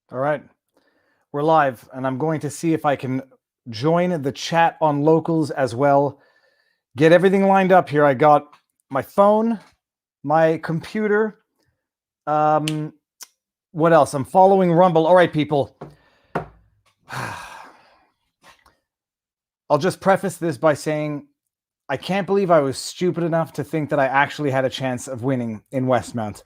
All right, we're live, and I'm going to see if I can join the chat on locals as well. Get everything lined up here. I got my phone, my computer. What else? I'm following Rumble. All right, people. I'll just preface this by saying I can't believe I was stupid enough to think that I actually had a chance of winning in Westmount.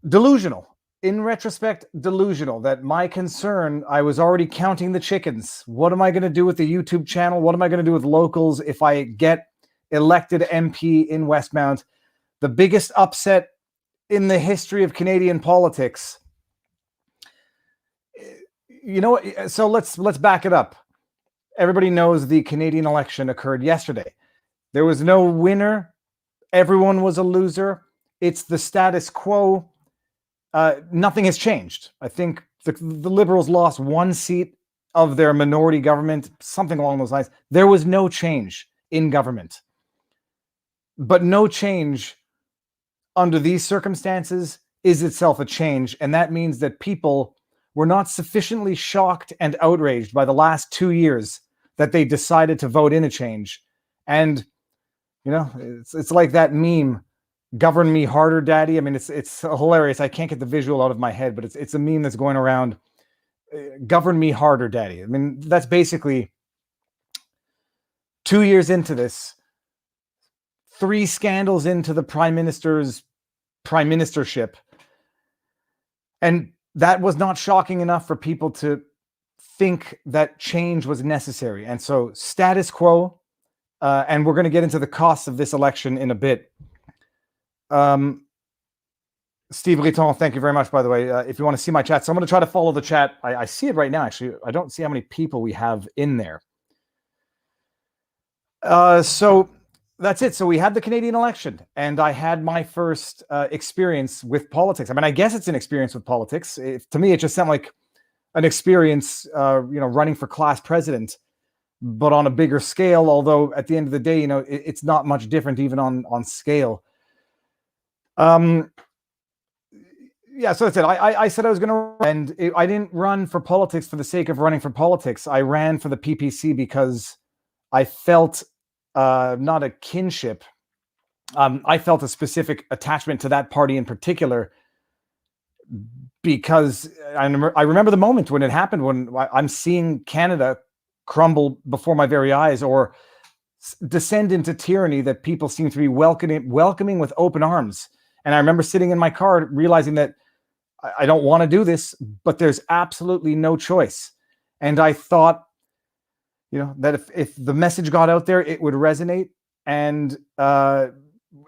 Delusional. In retrospect, delusional that my concern, I was already counting the chickens. What am I going to do with the YouTube channel? What am I going to do with locals if I get elected MP in Westmount? The biggest upset in the history of Canadian politics. You know what? So let's back it up. Everybody knows the Canadian election occurred yesterday. There was no winner. Everyone was a loser. It's the status quo. Nothing has changed. I think the Liberals lost one seat of their minority government, something along those lines. There was no change in government. But no change under these circumstances is itself a change. And that means that people were not sufficiently shocked and outraged by the last 2 years that they decided to vote in a change. And, you know, it's like that meme, govern me harder, daddy. I mean, it's hilarious. I can't get the visual out of my head, but it's a meme that's going around. Govern me harder, daddy. I mean, that's basically 2 years into this, 3 scandals into the prime ministership, and that was not shocking enough for people to think that change was necessary. And so status quo, and we're going to get into the costs of this election in a bit. Steve Riton, thank you very much, by the way. If you want to see my chat, so I'm going to try to follow the chat. I see it right now, actually. I don't see how many people we have in there. So that's it. So we had the Canadian election, and I had my first experience with politics. I mean, I guess it's an experience with politics. To me, it just sounded like an experience, running for class president, but on a bigger scale. Although at the end of the day, it's not much different even on scale. Yeah, so that's it. I said I was going to run, and I didn't run for politics for the sake of running for politics. I ran for the PPC because I felt not a kinship. I felt a specific attachment to that party in particular, because I remember the moment when it happened, when I'm seeing Canada crumble before my very eyes, or descend into tyranny that people seem to be welcoming with open arms. And I remember sitting in my car realizing that I don't want to do this, but there's absolutely no choice. And I thought, that if the message got out there, it would resonate. And the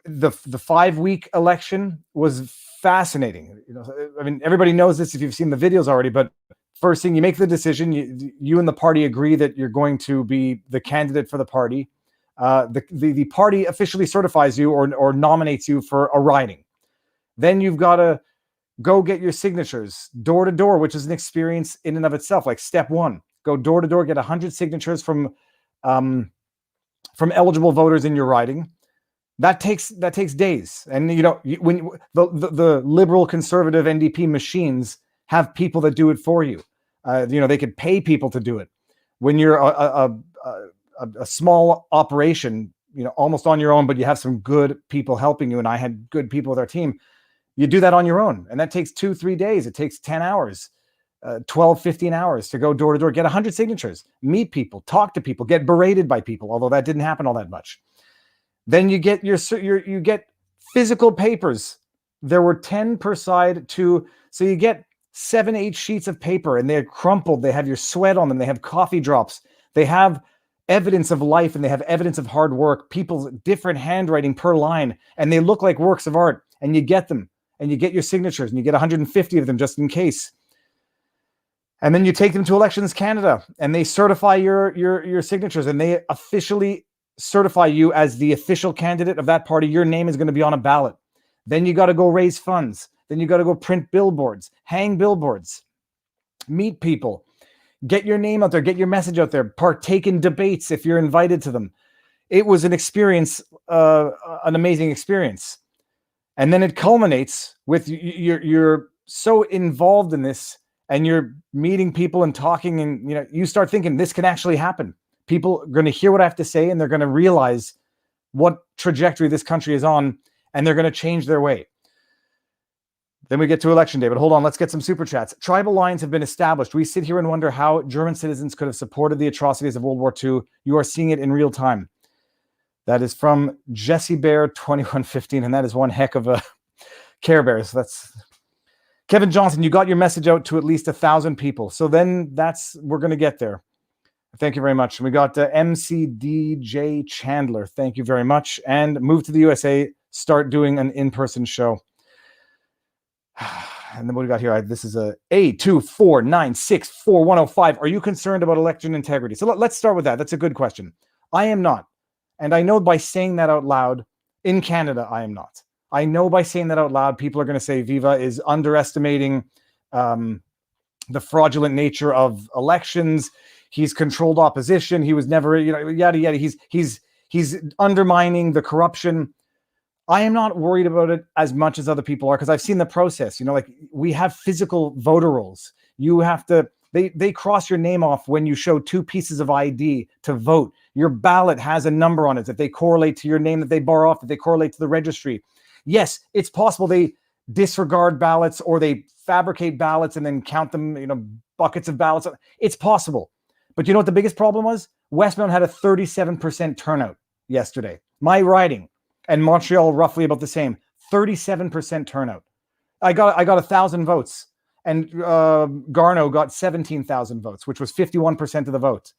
5-week election was fascinating. I mean, everybody knows this if you've seen the videos already, but first thing, you make the decision, you and the party agree that you're going to be the candidate for the party. The party officially certifies you or nominates you for a riding. Then you've got to go get your signatures door to door, which is an experience in and of itself. Like step 1, go door to door, get 100 signatures from eligible voters in your riding. That takes days. And when the liberal, conservative, NDP machines have people that do it for you. They could pay people to do it. When you're a small operation, almost on your own, but you have some good people helping you, and I had good people with our team, you do that on your own, and that takes 2-3 days. It takes 10 hours, 12, 15 hours to go door to door, get 100 signatures, meet people, talk to people, get berated by people, although that didn't happen all that much. Then you get you get physical papers. There were 10 per side, so you get 7-8 sheets of paper, and they're crumpled. They have your sweat on them. They have coffee drops. They have evidence of life, and they have evidence of hard work, people's different handwriting per line, and they look like works of art. And you get them, and you get your signatures, and you get 150 of them just in case. And then you take them to Elections Canada, and they certify your signatures, and they officially certify you as the official candidate of that party. Your name is going to be on a ballot. Then you got to go raise funds. Then you got to go print billboards, hang billboards, meet people, get your name out there, get your message out there, partake in debates if you're invited to them. It was an experience, an amazing experience. And then it culminates with your so involved in this and you're meeting people and talking, and you start thinking this can actually happen. People are going to hear what I have to say, and they're going to realize what trajectory this country is on, and they're going to change their way. Then we get to election day, but hold on, let's get some super chats. Tribal lines have been established. We sit here and wonder how German citizens could have supported the atrocities of World War II. You are seeing it in real time. That is from Jesse Bear 2115, and that is one heck of a Care Bears. That's Kevin Johnson. You got your message out to at least 1,000 people. So then we're going to get there. Thank you very much. We got MCDJ Chandler. Thank you very much. And move to the USA. Start doing an in-person show. And then what do we got here? This is a A24964-105. Are you concerned about election integrity? So let's start with that. That's a good question. I am not. And I know by saying that out loud, in Canada, I am not. I know by saying that out loud, people are going to say Viva is underestimating the fraudulent nature of elections. He's controlled opposition. He was never, yada, yada. He's undermining the corruption. I am not worried about it as much as other people are, because I've seen the process. Like we have physical voter rolls. You have to, they cross your name off when you show 2 pieces of ID to vote. Your ballot has a number on it that they correlate to your name, that they bar off, that they correlate to the registry. Yes, it's possible they disregard ballots or they fabricate ballots and then count them, buckets of ballots. It's possible. But you know what the biggest problem was? Westmount had a 37% turnout yesterday. My riding. And Montreal roughly about the same, 37% turnout. I got 1,000 votes, and Garneau got 17,000 votes, which was 51% of the vote.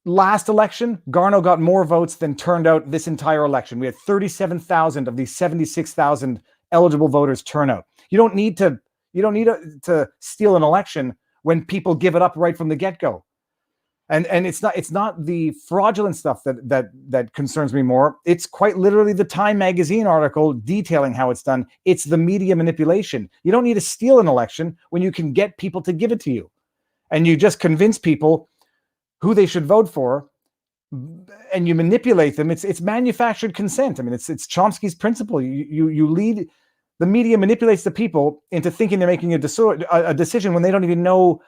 Last election, Garneau got more votes than turned out this entire election. We had 37,000 of these 76,000 eligible voters turn out. You don't need to steal an election when people give it up right from the get-go. And it's not the fraudulent stuff that concerns me more. It's quite literally the Time magazine article detailing how it's done. It's the media manipulation. You don't need to steal an election when you can get people to give it to you. And you just convince people who they should vote for, and you manipulate them. It's manufactured consent. I mean, it's Chomsky's principle. You lead, the media manipulates the people into thinking they're making a decision when they don't even know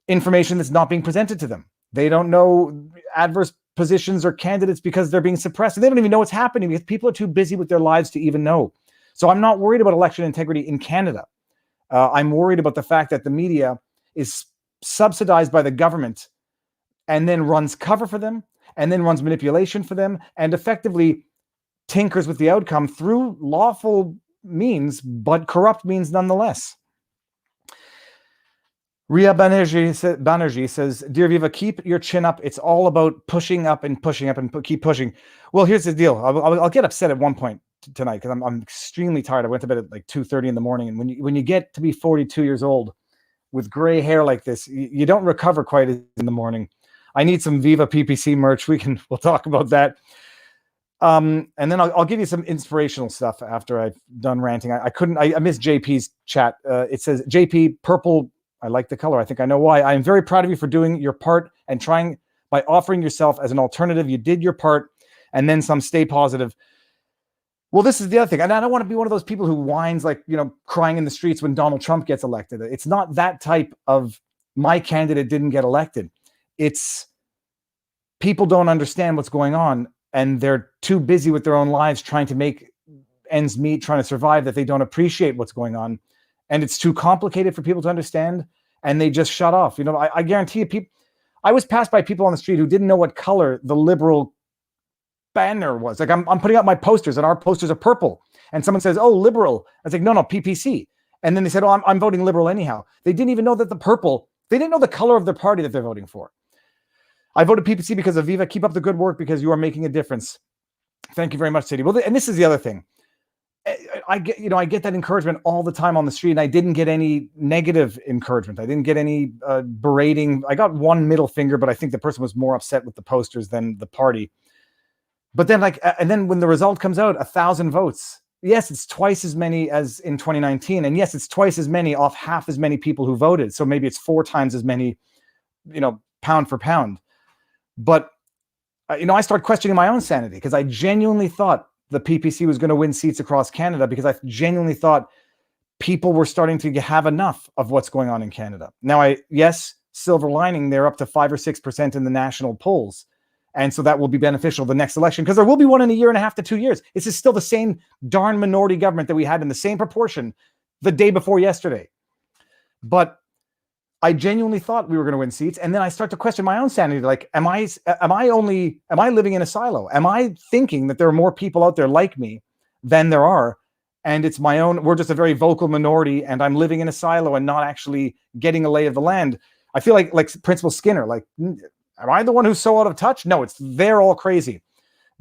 information that's not being presented to them. They don't know adverse positions or candidates because they're being suppressed. And they don't even know what's happening because people are too busy with their lives to even know. So I'm not worried about election integrity in Canada. I'm worried about the fact that the media is subsidized by the government and then runs cover for them and then runs manipulation for them and effectively tinkers with the outcome through lawful means, but corrupt means nonetheless. Ria Banerjee says, Dear Viva, keep your chin up. It's all about pushing up and pushing up and keep pushing. Well, here's the deal. I'll get upset at one point tonight because I'm extremely tired. I went to bed at like 2:30 in the morning. And when you get to be 42 years old with gray hair like this, you don't recover quite in the morning. I need some Viva PPC merch. We'll talk about that. And then I'll give you some inspirational stuff after I've done ranting. I missed JP's chat. It says, JP, purple, I like the color. I think I know why. I am very proud of you for doing your part and trying by offering yourself as an alternative. You did your part and then some. Stay positive. Well, this is the other thing. And I don't want to be one of those people who whines like, crying in the streets when Donald Trump gets elected. It's not that type of my candidate didn't get elected. It's people don't understand what's going on and they're too busy with their own lives trying to make ends meet, trying to survive, that they don't appreciate what's going on. And it's too complicated for people to understand, and they just shut off. I guarantee you, I was passed by people on the street who didn't know what color the Liberal banner was. Like I'm putting up my posters, and our posters are purple. And someone says, "Oh, Liberal." I was like, "No, PPC." And then they said, "Oh, I'm voting Liberal anyhow." They didn't even know that the purple. They didn't know the color of the party that they're voting for. I voted PPC because of Viva. Keep up the good work because you are making a difference. Thank you very much, City. Well, and this is the other thing. I get that encouragement all the time on the street, and I didn't get any negative encouragement. I didn't get any berating. I got one middle finger, but I think the person was more upset with the posters than the party. But then and then when the result comes out, 1,000 votes. Yes, it's twice as many as in 2019. And yes, it's twice as many off half as many people who voted. So maybe it's 4 times as many, pound for pound. But, I started questioning my own sanity because I genuinely thought the PPC was going to win seats across Canada, because I genuinely thought people were starting to have enough of what's going on in Canada. Now, yes, silver lining, they're up to 5 or 6% in the national polls. And so that will be beneficial the next election, because there will be one in a year and a half to 2 years. This is still the same darn minority government that we had in the same proportion the day before yesterday. But I genuinely thought we were going to win seats. And then I start to question my own sanity. Like, am I living in a silo? Am I thinking that there are more people out there like me than there are? And it's my own, we're just a very vocal minority, and I'm living in a silo and not actually getting a lay of the land. I feel like Principal Skinner, like, am I the one who's so out of touch? No, they're all crazy.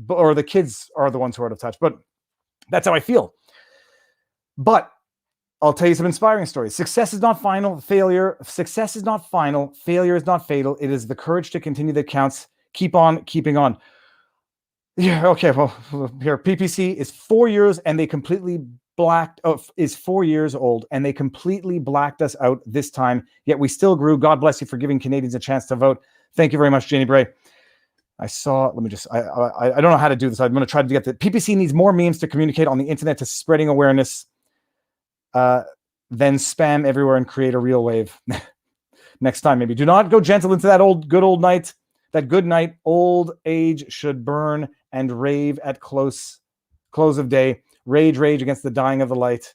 Or the kids are the ones who are out of touch. But that's how I feel. But I'll tell you some inspiring stories. Success is not final. Success is not final. Failure is not fatal. It is the courage to continue that counts. Keep on keeping on. Yeah, okay. Well, here, PPC is 4 years and they completely is 4 yeyears old and they completely blacked us out this time. Yet we still grew. God bless you for giving Canadians a chance to vote. Thank you very much, Janie Bray. I don't know how to do this. I'm going to try to get the PPC needs more memes to communicate on the internet to spreading awareness. Then spam everywhere and create a real wave. Next time, maybe. Do not go gentle into that good old night. That good night. Old age should burn and rave at close of day. Rage against the dying of the light.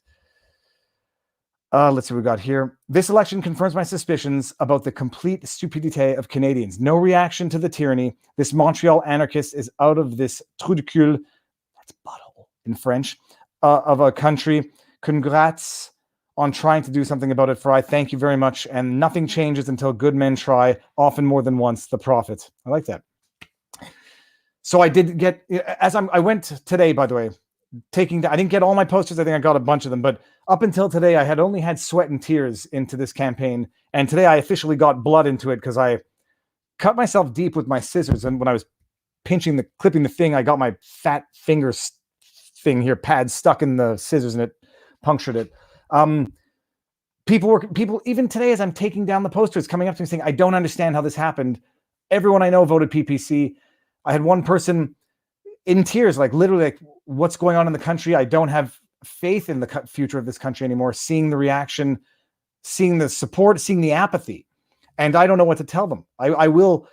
Let's see what we got here. This election confirms my suspicions about the complete stupidity of Canadians. No reaction to the tyranny. This Montreal anarchist is out of this trou de cul, that's butthole in French, of a country. Congrats on trying to do something about it, for I thank you very much. And nothing changes until good men try, often more than once, the prophet. I like that. So I did get, I went today, by the way, I didn't get all my posters. I think I got a bunch of them, but up until today, I had only had sweat and tears into this campaign. And today I officially got blood into it because I cut myself deep with my scissors. And when I was clipping the thing, I got my fat finger pad stuck in the scissors and it punctured it. People, even today, as I'm taking down the posters, coming up to me saying, I don't understand how this happened. Everyone I know voted PPC. I had one person in tears, like literally, like, what's going on in the country? I don't have faith in the future of this country anymore. Seeing the reaction, seeing the support, seeing the apathy. And I don't know what to tell them. I will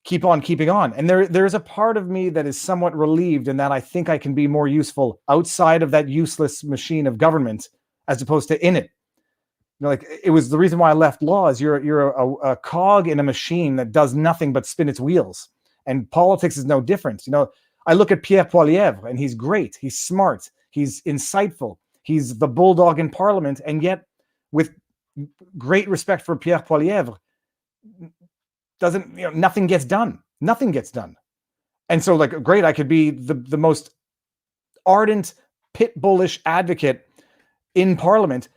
keep on keeping on. And there's a part of me that is somewhat relieved in that I think I can be more useful outside of that useless machine of government as opposed to in it. You know, like, it was the reason why I left law is you're a cog in a machine that does nothing but spin its wheels. And politics is no different. You know, I look at Pierre Poilievre and he's great. He's smart. He's insightful. He's the bulldog in parliament. And yet, with great respect for Pierre Poilievre, nothing gets done. Nothing gets done. And so, like, great, I could be the most ardent, pit bullish advocate in parliament.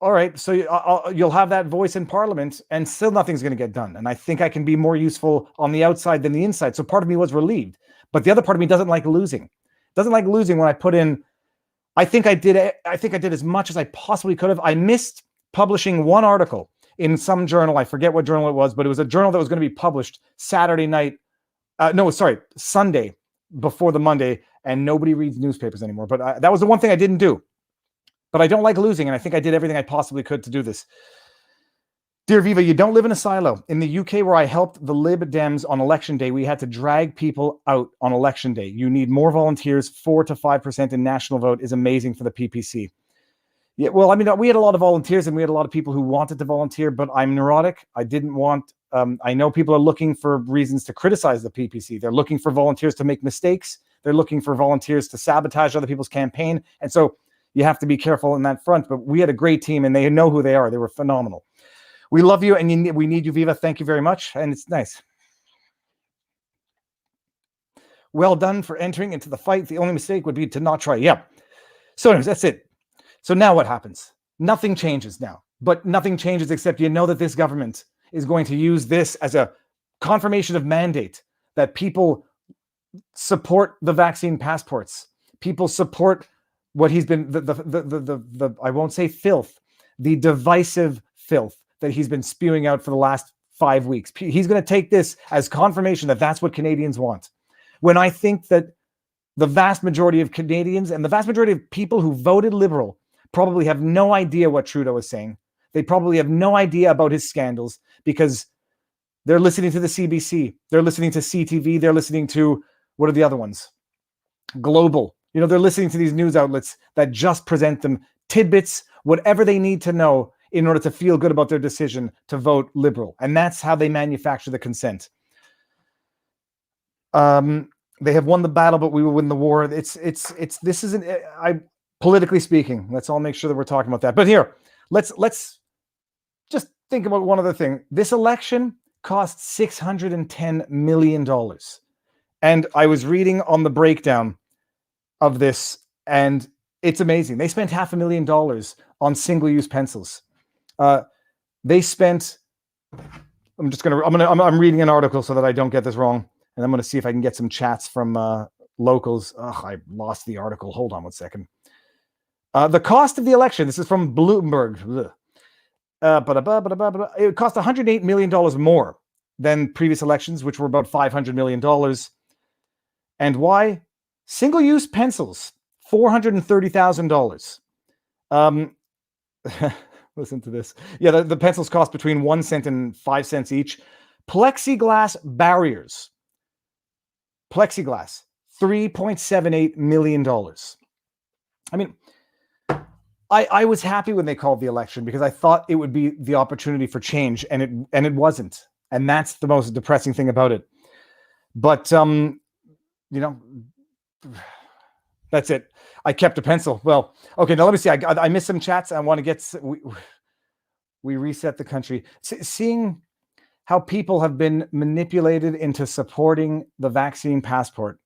All right, so you'll have that voice in parliament and still nothing's going to get done. And I think I can be more useful on the outside than the inside. So part of me was relieved. But the other part of me doesn't like losing. Doesn't like losing when I put in, I think I did as much as I possibly could have. I missed publishing one article in some journal. I forget what journal it was, but it was a journal that was going to be published Sunday before the Monday, and nobody reads newspapers anymore. But that was the one thing I didn't do. But I don't like losing, and I think I did everything I possibly could to do this. Dear Viva, you don't live in a silo. In the UK, where I helped the Lib Dems on election day, we had to drag people out on election day. You need more volunteers. 4 to 5% in national vote is amazing for the PPC. Yeah, well, I mean, we had a lot of volunteers and we had a lot of people who wanted to volunteer, but I'm neurotic. I didn't want, I know people are looking for reasons to criticize the PPC. They're looking for volunteers to make mistakes. They're looking for volunteers to sabotage other people's campaign. And so you have to be careful in that front. But we had a great team and they know who they are. They were phenomenal. We love you and we need you, Viva. Thank you very much. And it's nice. Well done for entering into the fight. The only mistake would be to not try. Yeah. So anyways, that's it. So now what happens? Nothing changes now. But nothing changes except you know that this government is going to use this as a confirmation of mandate that people support the vaccine passports. People support what he's been, the I won't say filth, the divisive filth that he's been spewing out for the last 5 weeks. He's going to take this as confirmation that that's what Canadians want. When I think that the vast majority of Canadians and the vast majority of people who voted Liberal probably have no idea what Trudeau is saying. They probably have no idea about his scandals because they're listening to the CBC. They're listening to CTV. They're listening to, what are the other ones? Global. They're listening to these news outlets that just present them tidbits, whatever they need to know in order to feel good about their decision to vote Liberal. And that's how they manufacture the consent. They have won the battle, but we will win the war. This isn't, politically speaking, let's all make sure that we're talking about that. But here, let's just think about one other thing. This election cost $610 million. And I was reading on the breakdown of this, and it's amazing. They spent $500,000 on single-use pencils. They spent, I'm reading an article so that I don't get this wrong. And I'm going to see if I can get some chats from locals. I lost the article. Hold on one second. The cost of the election, this is from Bloomberg. It cost $108 million more than previous elections, which were about $500 million. And why? Single-use pencils, $430,000. Listen to this. Yeah, the pencils cost between 1 cent and 5 cents each. Plexiglass barriers. Plexiglass, $3.78 million. I mean, I was happy when they called the election because I thought it would be the opportunity for change, and it wasn't. And that's the most depressing thing about it. But that's it. I kept a pencil. Well, okay, now let me see. I missed some chats. I want to get, we reset the country. Seeing how people have been manipulated into supporting the vaccine passport.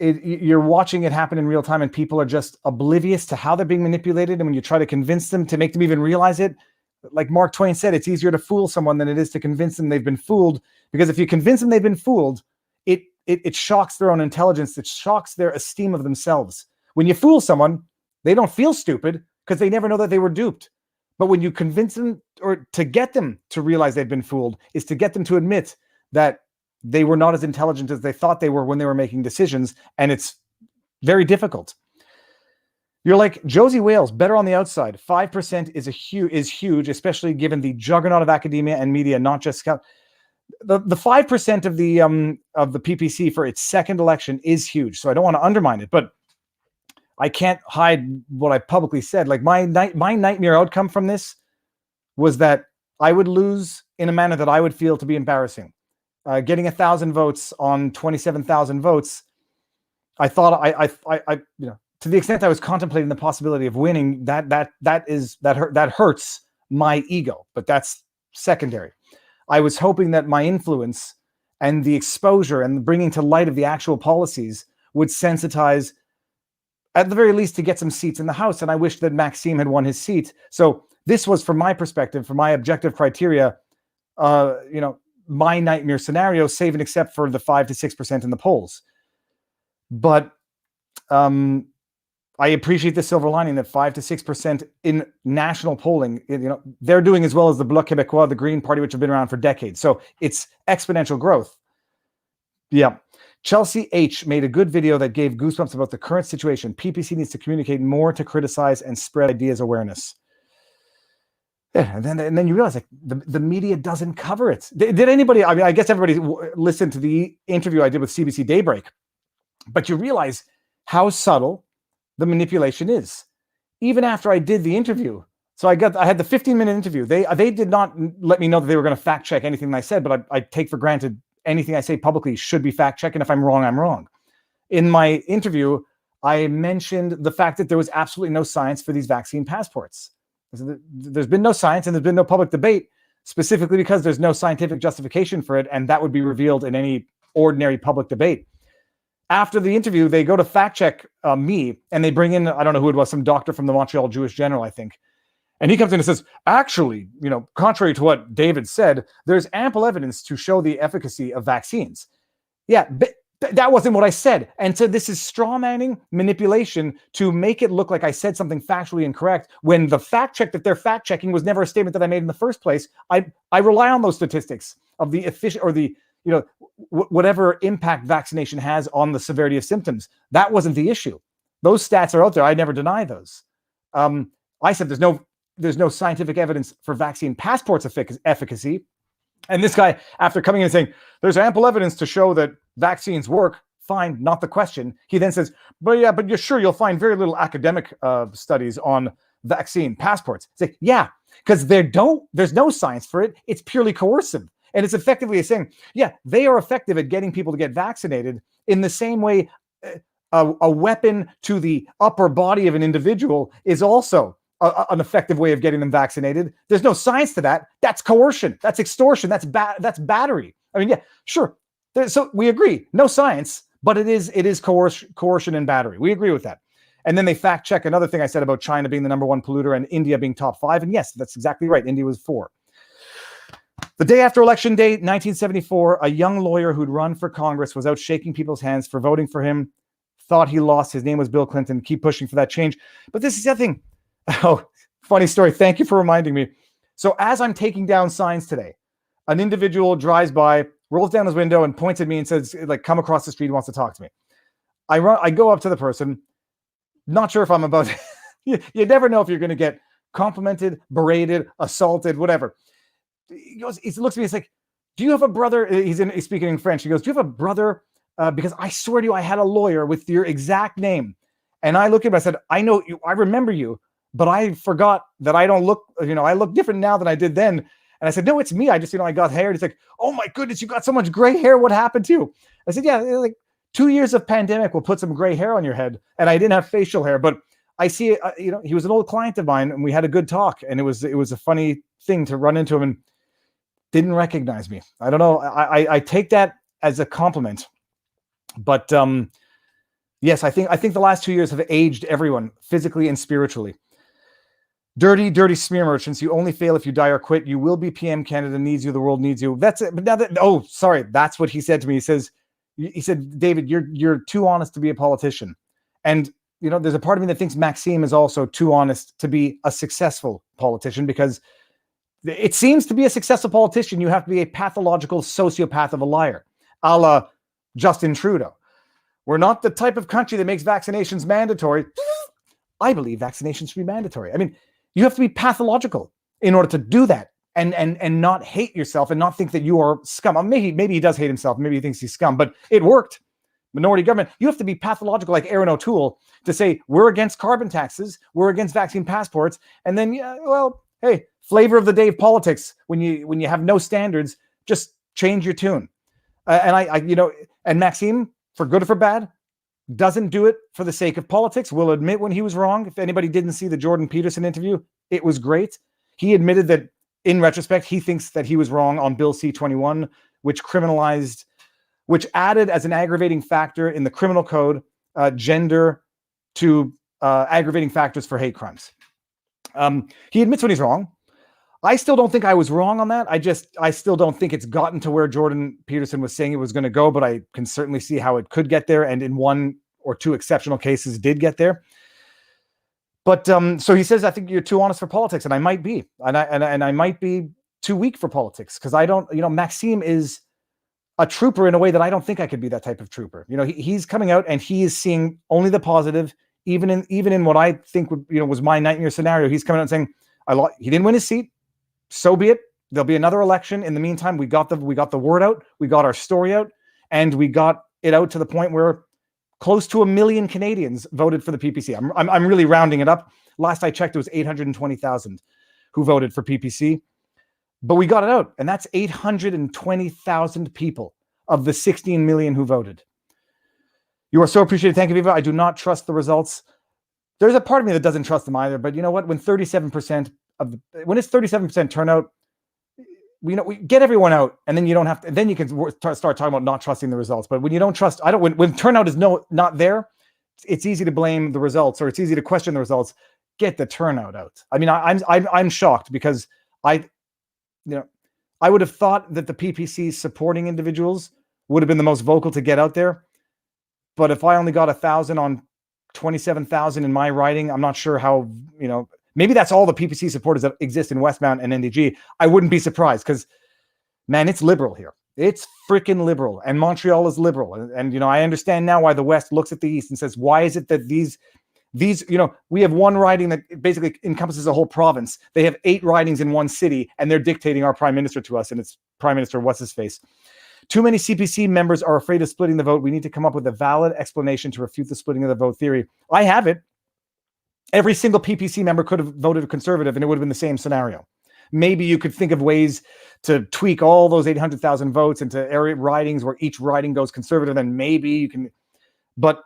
You're watching it happen in real time, and people are just oblivious to how they're being manipulated. And when you try to convince them, to make them even realize it, like Mark Twain said, it's easier to fool someone than it is to convince them they've been fooled. Because if you convince them they've been fooled, it shocks their own intelligence. It shocks their esteem of themselves. When you fool someone, they don't feel stupid because they never know that they were duped. But when you convince them, or to get them to realize they've been fooled, is to get them to admit that they were not as intelligent as they thought they were when they were making decisions. And it's very difficult. You're like Josie Wales, better on the outside. 5% is huge, especially given the juggernaut of academia and media, not just the 5% of the PPC for its second election is huge. So I don't want to undermine it, but I can't hide what I publicly said. Like my nightmare outcome from this was that I would lose in a manner that I would feel to be embarrassing. Getting 1,000 votes on 27,000 votes, I thought I to the extent I was contemplating the possibility of winning, that hurts my ego, but that's secondary. I was hoping that my influence and the exposure and the bringing to light of the actual policies would sensitize, at the very least, to get some seats in the House. And I wish that Maxime had won his seat. So this was, from my perspective, from my objective criteria, my nightmare scenario, save and except for the 5 to 6% in the polls. But I appreciate the silver lining that 5 to 6% in national polling, they're doing as well as the Bloc Québécois, the Green Party, which have been around for decades. So it's exponential growth. Yeah. Chelsea H made a good video that gave goosebumps about the current situation. PPC needs to communicate more to criticize and spread ideas awareness. Yeah, and then you realize, like, the media doesn't cover it. Did anybody? I mean, I guess everybody listened to the interview I did with CBC Daybreak, but you realize how subtle the manipulation is. Even after I did the interview, so I had the 15-minute interview. They did not let me know that they were going to fact check anything I said, but I take for granted anything I say publicly should be fact checked, and if I'm wrong, I'm wrong. In my interview, I mentioned the fact that there was absolutely no science for these vaccine passports. There's been no science, and there's been no public debate, specifically because there's no scientific justification for it, and that would be revealed in any ordinary public debate. After the interview, they go to fact check me, and they bring in, I don't know who it was, some doctor from the Montreal Jewish General, I think. And he comes in and says, actually, contrary to what David said, there's ample evidence to show the efficacy of vaccines. Yeah, but that wasn't what I said. And so this is straw manning, manipulation to make it look like I said something factually incorrect, when the fact check that they're fact checking was never a statement that I made in the first place. I rely on those statistics of the efficient, or the, whatever impact vaccination has on the severity of symptoms. That wasn't the issue. Those stats are out there. I never deny those. I said there's no scientific evidence for vaccine passports efficacy. And this guy, after coming in and saying, there's ample evidence to show that vaccines work, fine, not the question. He then says, but you're sure you'll find very little academic studies on vaccine passports. It's like, yeah, because there's no science for it. It's purely coercive. And it's effectively saying, yeah, they are effective at getting people to get vaccinated in the same way a weapon to the upper body of an individual is also an effective way of getting them vaccinated. There's no science to that. That's coercion. That's extortion. That's battery. I mean, yeah, sure. So we agree. No science, but it is coercion and battery. We agree with that. And then they fact check another thing I said about China being the number one polluter and India being top 5. And yes, that's exactly right. India was 4. The day after Election Day, 1974, a young lawyer who'd run for Congress was out shaking people's hands for voting for him, thought he lost. His name was Bill Clinton. Keep pushing for that change. But this is the other thing. Oh, funny story. Thank you for reminding me. So as I'm taking down signs today, an individual drives by, rolls down his window and points at me and says, like, come across the street, wants to talk to me. I go up to the person, not sure if I'm about you never know if you're going to get complimented, berated, assaulted, whatever. He looks at me, he's like, do you have a brother? He's speaking in French. He goes, do you have a brother? Because I swear to you, I had a lawyer with your exact name. And I looked at him, I said, I know you, I remember you, but I forgot that I don't look, I look different now than I did then. And I said, no, it's me. I just, I got hair. And he's like, oh my goodness, you got so much gray hair. What happened to you? I said, yeah, like 2 years of pandemic will put some gray hair on your head. And I didn't have facial hair, but I see, he was an old client of mine and we had a good talk. And it was a funny thing to run into him and didn't recognize me. I don't know. I take that as a compliment, but yes, I think the last 2 years have aged everyone physically and spiritually. Dirty smear merchants. You only fail if you die or quit. You will be PM. Canada needs you. The world needs you. That's it. But now that's what he said to me. He said, David, you're too honest to be a politician. And, there's a part of me that thinks Maxime is also too honest to be a successful politician, because it seems to be a successful politician, you have to be a pathological sociopath of a liar, a la Justin Trudeau. We're not the type of country that makes vaccinations mandatory. I believe vaccinations should be mandatory. I mean, you have to be pathological in order to do that and not hate yourself and not think that you are scum. Maybe he does hate himself. Maybe he thinks he's scum, but it worked. Minority government. You have to be pathological like Aaron O'Toole to say, we're against carbon taxes, we're against vaccine passports. And then, hey, flavor of the day of politics. When you have no standards, just change your tune. And Maxime, for good or for bad, doesn't do it for the sake of politics. Will admit when he was wrong. If anybody didn't see the Jordan Peterson interview, it was great. He admitted that in retrospect, he thinks that he was wrong on Bill C-21, which added as an aggravating factor in the criminal code, gender to aggravating factors for hate crimes. He admits when he's wrong. I still don't think I was wrong on that. I still don't think it's gotten to where Jordan Peterson was saying it was going to go, but I can certainly see how it could get there. And in 1 or 2 exceptional cases did get there. But so he says, I think you're too honest for politics. And I might be, and I might be too weak for politics, because I don't, Maxime is a trooper in a way that I don't think I could be that type of trooper. He's coming out and he is seeing only the positive, even in what I think was my nightmare scenario. He's coming out and saying, he didn't win his seat. So be it. There'll be another election. In the meantime, we got the word out, we got our story out, and we got it out to the point where close to 1 million Canadians voted for the PPC. I'm really rounding it up. Last I checked, it was 820,000 who voted for PPC. But we got it out, and that's 820,000 people of the 16 million who voted. You are so appreciated. Thank you, Viva. I do not trust the results. There's a part of me that doesn't trust them either. But you know what? When 37% when it's 37% turnout, we get everyone out, and then you don't have to. Then you can start talking about not trusting the results. But when you don't trust, when turnout is not there, it's easy to blame the results, or it's easy to question the results. Get the turnout out. I mean, I'm shocked, because I would have thought that the PPC supporting individuals would have been the most vocal to get out there. But if I only got 1,000 on 27,000 in my riding, I'm not sure how, maybe that's all the PPC supporters that exist in Westmount and NDG. I wouldn't be surprised, because, man, it's liberal here. It's freaking liberal. And Montreal is liberal. And I understand now why the West looks at the East and says, why is it that these These, we have one riding that basically encompasses a whole province. They have 8 ridings in one city, and they're dictating our prime minister to us, and it's Prime Minister what's-his-face. Too many CPC members are afraid of splitting the vote. We need to come up with a valid explanation to refute the splitting of the vote theory. I have it. Every single PPC member could have voted Conservative, and it would have been the same scenario. Maybe you could think of ways to tweak all those 800,000 votes into area ridings where each riding goes Conservative, and maybe you can, but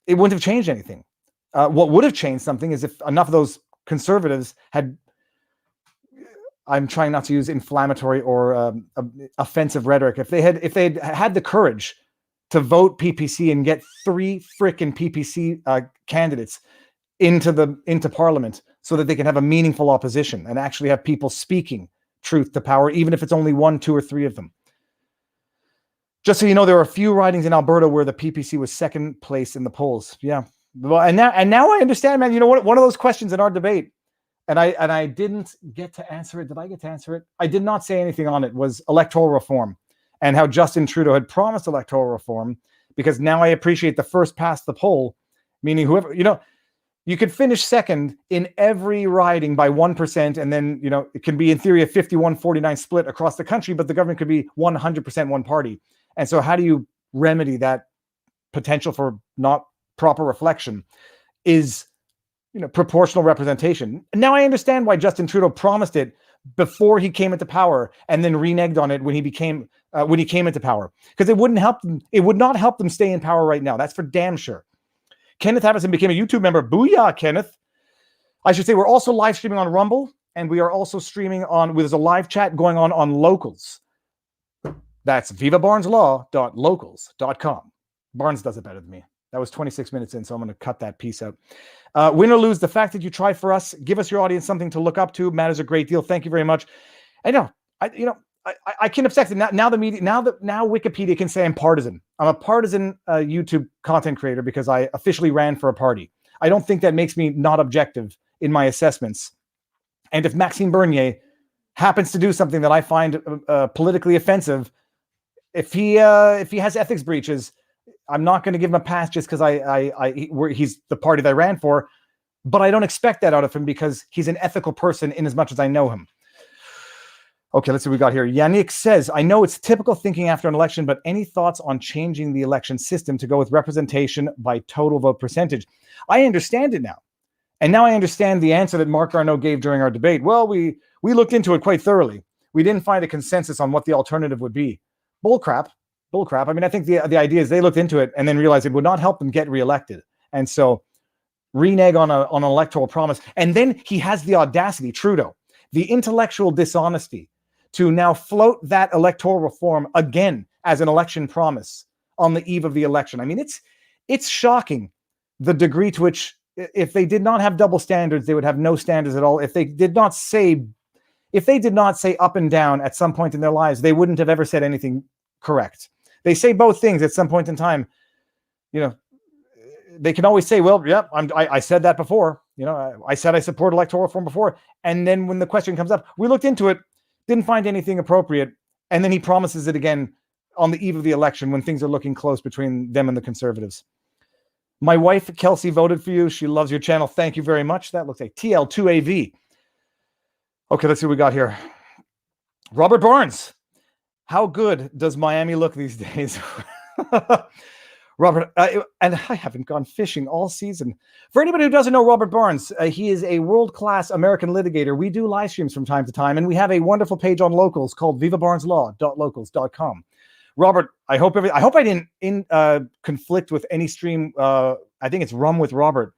it wouldn't have changed anything. What would have changed something is if enough of those Conservatives had, I'm trying not to use inflammatory or offensive rhetoric, if they had the courage to vote PPC and get 3 frickin' PPC candidates into Parliament so that they can have a meaningful opposition and actually have people speaking truth to power, even if it's only 1, 2, or 3 of them. Just so you know, there are a few ridings in Alberta where the PPC was second place in the polls. Yeah. Well, and now I understand, man. You know what? One of those questions in our debate, and I didn't get to answer it. Did I get to answer it? I did not say anything on it. Was electoral reform and how Justin Trudeau had promised electoral reform, because now I appreciate the first past the poll, meaning whoever, you could finish second in every riding by 1%, and then, it can be in theory a 51-49 split across the country, but the government could be 100% one party. And so how do you remedy that potential for not proper reflection? Is, proportional representation. Now I understand why Justin Trudeau promised it before he came into power and then reneged on it when he came into power, because it wouldn't help them. It would not help them stay in power right now. That's for damn sure. Kenneth Havison became a YouTube member. Booyah, Kenneth. I should say we're also live streaming on Rumble, and we are also streaming there's a live chat going on Locals. That's vivabarneslaw.locals.com. Barnes does it better than me. That was 26 minutes in, so I'm going to cut that piece out. Win or lose, the fact that you try for us, give us your audience something to look up to, matters a great deal. Thank you very much. I can upset now the media, now Wikipedia can say I'm partisan. I'm a partisan YouTube content creator because I officially ran for a party. I don't think that makes me not objective in my assessments. And if Maxime Bernier happens to do something that I find politically offensive, if he has ethics breaches, I'm not going to give him a pass just because he's the party that I ran for. But I don't expect that out of him because he's an ethical person in as much as I know him. Okay, let's see what we got here. Yannick says, I know it's typical thinking after an election, but any thoughts on changing the election system to go with representation by total vote percentage? I understand it now. And now I understand the answer that Mark Arnault gave during our debate. Well, we looked into it quite thoroughly. We didn't find a consensus on what the alternative would be. Bullcrap. I mean, I think the idea is they looked into it and then realized it would not help them get reelected. And so renege on an electoral promise. And then he has the audacity, Trudeau, the intellectual dishonesty to now float that electoral reform again as an election promise on the eve of the election. I mean, it's shocking the degree to which, if they did not have double standards, they would have no standards at all. If they did not say up and down at some point in their lives, they wouldn't have ever said anything correct. They say both things at some point in time. They can always say, well, yeah, I said that before. I said I support electoral reform before. And then when the question comes up, we looked into it, didn't find anything appropriate. And then he promises it again on the eve of the election when things are looking close between them and the Conservatives. My wife, Kelsey, voted for you. She loves your channel. Thank you very much. That looks like TL2AV. Okay, let's see what we got here. Robert Barnes. How good does Miami look these days? Robert, and I haven't gone fishing all season. For anybody who doesn't know Robert Barnes, he is a world-class American litigator. We do live streams from time to time, and we have a wonderful page on Locals called vivabarneslaw.locals.com. Robert, I hope I didn't conflict with any stream. I think it's Rum with Robert.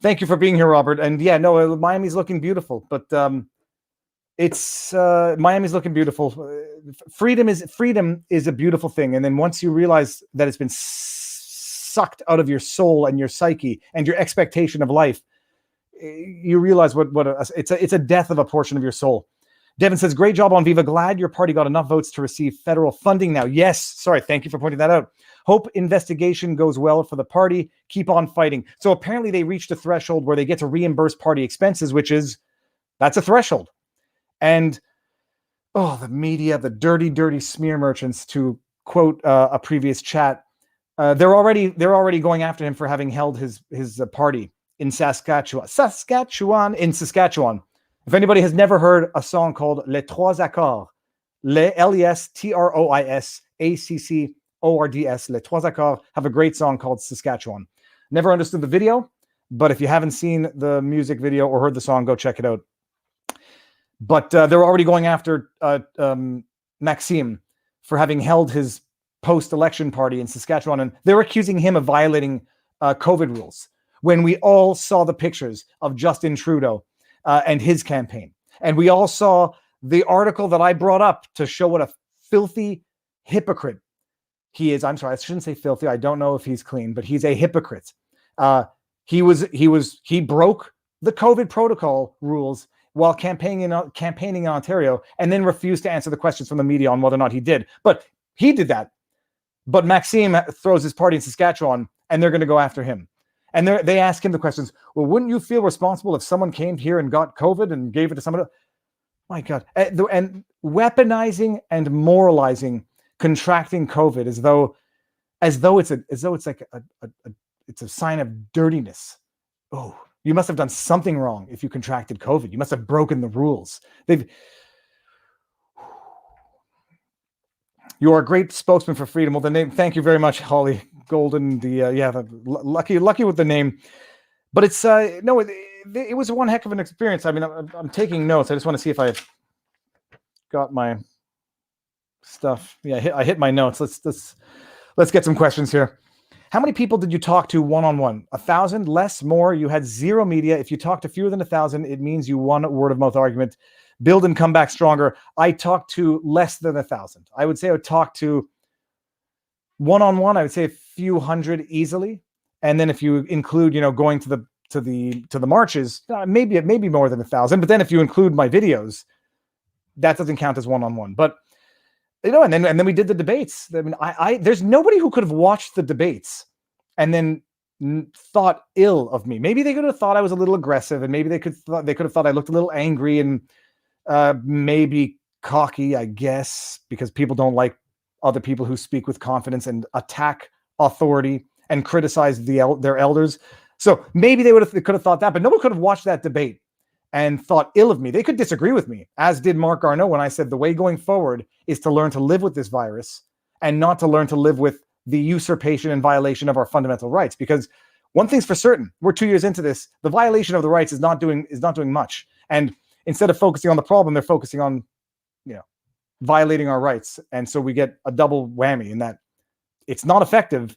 Thank you for being here, Robert. And yeah, no, Miami's looking beautiful, but Miami's looking beautiful. Freedom is a beautiful thing. And then once you realize that it's been sucked out of your soul and your psyche and your expectation of life, you realize it's a death of a portion of your soul. Devin says, great job on Viva. Glad your party got enough votes to receive federal funding now. Yes. Sorry. Thank you for pointing that out. Hope investigation goes well for the party. Keep on fighting. So apparently they reached a threshold where they get to reimburse party expenses, that's a threshold. And, the media, the dirty, dirty smear merchants, to quote a previous chat, They're already going after him for having held his party in Saskatchewan. Saskatchewan. If anybody has never heard a song called Les Trois Accords, Lestroisaccords, Les Trois Accords, have a great song called Saskatchewan. Never understood the video, but if you haven't seen the music video or heard the song, go check it out. But they're already going after Maxime for having held his post-election party in Saskatchewan, and they're accusing him of violating COVID rules when we all saw the pictures of Justin Trudeau and his campaign. And we all saw the article that I brought up to show what a filthy hypocrite he is. I'm sorry, I shouldn't say filthy. I don't know if he's clean, but he's a hypocrite. He broke the COVID protocol rules while campaigning in Ontario, and then refused to answer the questions from the media on whether or not he did. But he did that. But Maxime throws his party in Saskatchewan, and they're going to go after him. And they ask him the questions. Well, wouldn't you feel responsible if someone came here and got COVID and gave it to somebody? My God. And weaponizing and moralizing contracting COVID as though it's a sign of dirtiness. Oh, you must have done something wrong if you contracted COVID. You must have broken the rules. You are a great spokesman for freedom. Well, the name. Thank you very much, Holly Golden. Lucky with the name. But it's it was one heck of an experience. I mean, I'm taking notes. I just want to see if I've got my stuff. Yeah, I hit my notes. Let's get some questions here. How many people did you talk to one-on-one? 1,000, less, more? You had zero media. If you talked to fewer than 1,000, it means you won a word-of-mouth argument. Build and come back stronger. I talked to less than 1,000. I would say I would talk to one-on-one. I would say a few hundred easily. And then if you include, going to the marches, maybe more than 1,000. But then if you include my videos, that doesn't count as one-on-one. But and then we did the debates. I mean, I there's nobody who could have watched the debates and then thought ill of me. Maybe they could have thought I was a little aggressive, and maybe they could have thought I looked a little angry and maybe cocky, I guess, because people don't like other people who speak with confidence and attack authority and criticize their elders. So maybe they could have thought that, but nobody could have watched that debate and thought ill of me. They could disagree with me, as did Mark Garneau when I said the way going forward is to learn to live with this virus and not to learn to live with the usurpation and violation of our fundamental rights. Because one thing's for certain, we're 2 years into this, the violation of the rights is not doing much. And instead of focusing on the problem, they're focusing on, violating our rights. And so we get a double whammy in that it's not effective,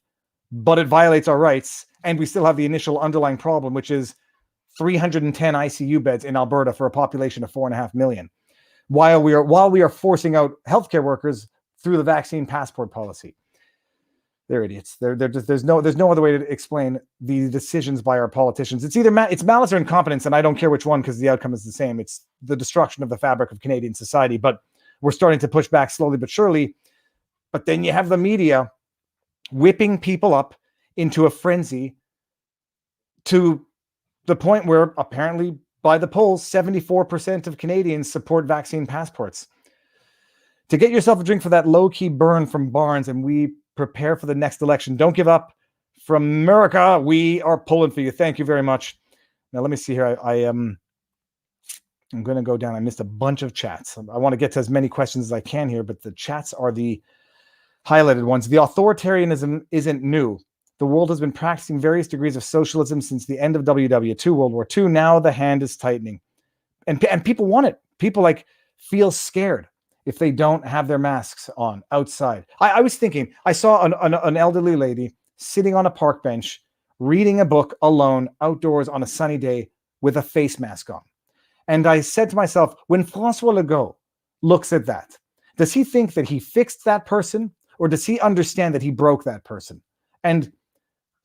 but it violates our rights. And we still have the initial underlying problem, which is 310 ICU beds in Alberta for a population of 4.5 million, while we are forcing out healthcare workers through the vaccine passport policy. They're idiots. There's no other way to explain the decisions by our politicians. It's either it's malice or incompetence, and I don't care which one because the outcome is the same. It's the destruction of the fabric of Canadian society. But we're starting to push back slowly but surely. But then you have the media whipping people up into a frenzy to the point where apparently by the polls, 74% of Canadians support vaccine passports. To get yourself a drink for that low-key burn from Barnes, and we prepare for the next election. Don't give up. From America, we are pulling for you. Thank you very much. Now, let me see here. I'm going to go down. I missed a bunch of chats. I want to get to as many questions as I can here, but the chats are the highlighted ones. The authoritarianism isn't new. The world has been practicing various degrees of socialism since the end of WW2, World War II. Now the hand is tightening. And people want it. People feel scared if they don't have their masks on outside. I was thinking, I saw an elderly lady sitting on a park bench, reading a book alone outdoors on a sunny day with a face mask on. And I said to myself, when François Legault looks at that, does he think that he fixed that person, or does he understand that he broke that person? And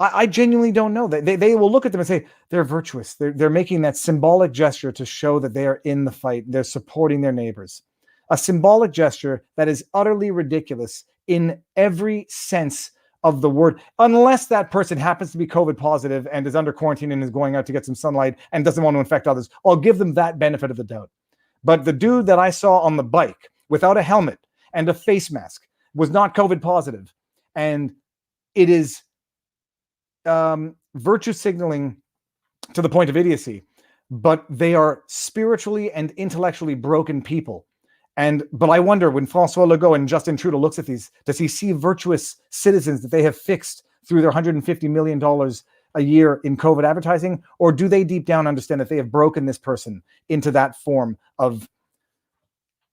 I genuinely don't know. They will look at them and say, they're virtuous. They're making that symbolic gesture to show that they are in the fight. They're supporting their neighbors. A symbolic gesture that is utterly ridiculous in every sense of the word, unless that person happens to be COVID positive and is under quarantine and is going out to get some sunlight and doesn't want to infect others. I'll give them that benefit of the doubt. But the dude that I saw on the bike without a helmet and a face mask was not COVID positive. And it is virtue signaling to the point of idiocy, but they are spiritually and intellectually broken people. But I wonder, when François Legault and Justin Trudeau looks at these, does he see virtuous citizens that they have fixed through their $150 million a year in COVID advertising? Or do they deep down understand that they have broken this person into that form of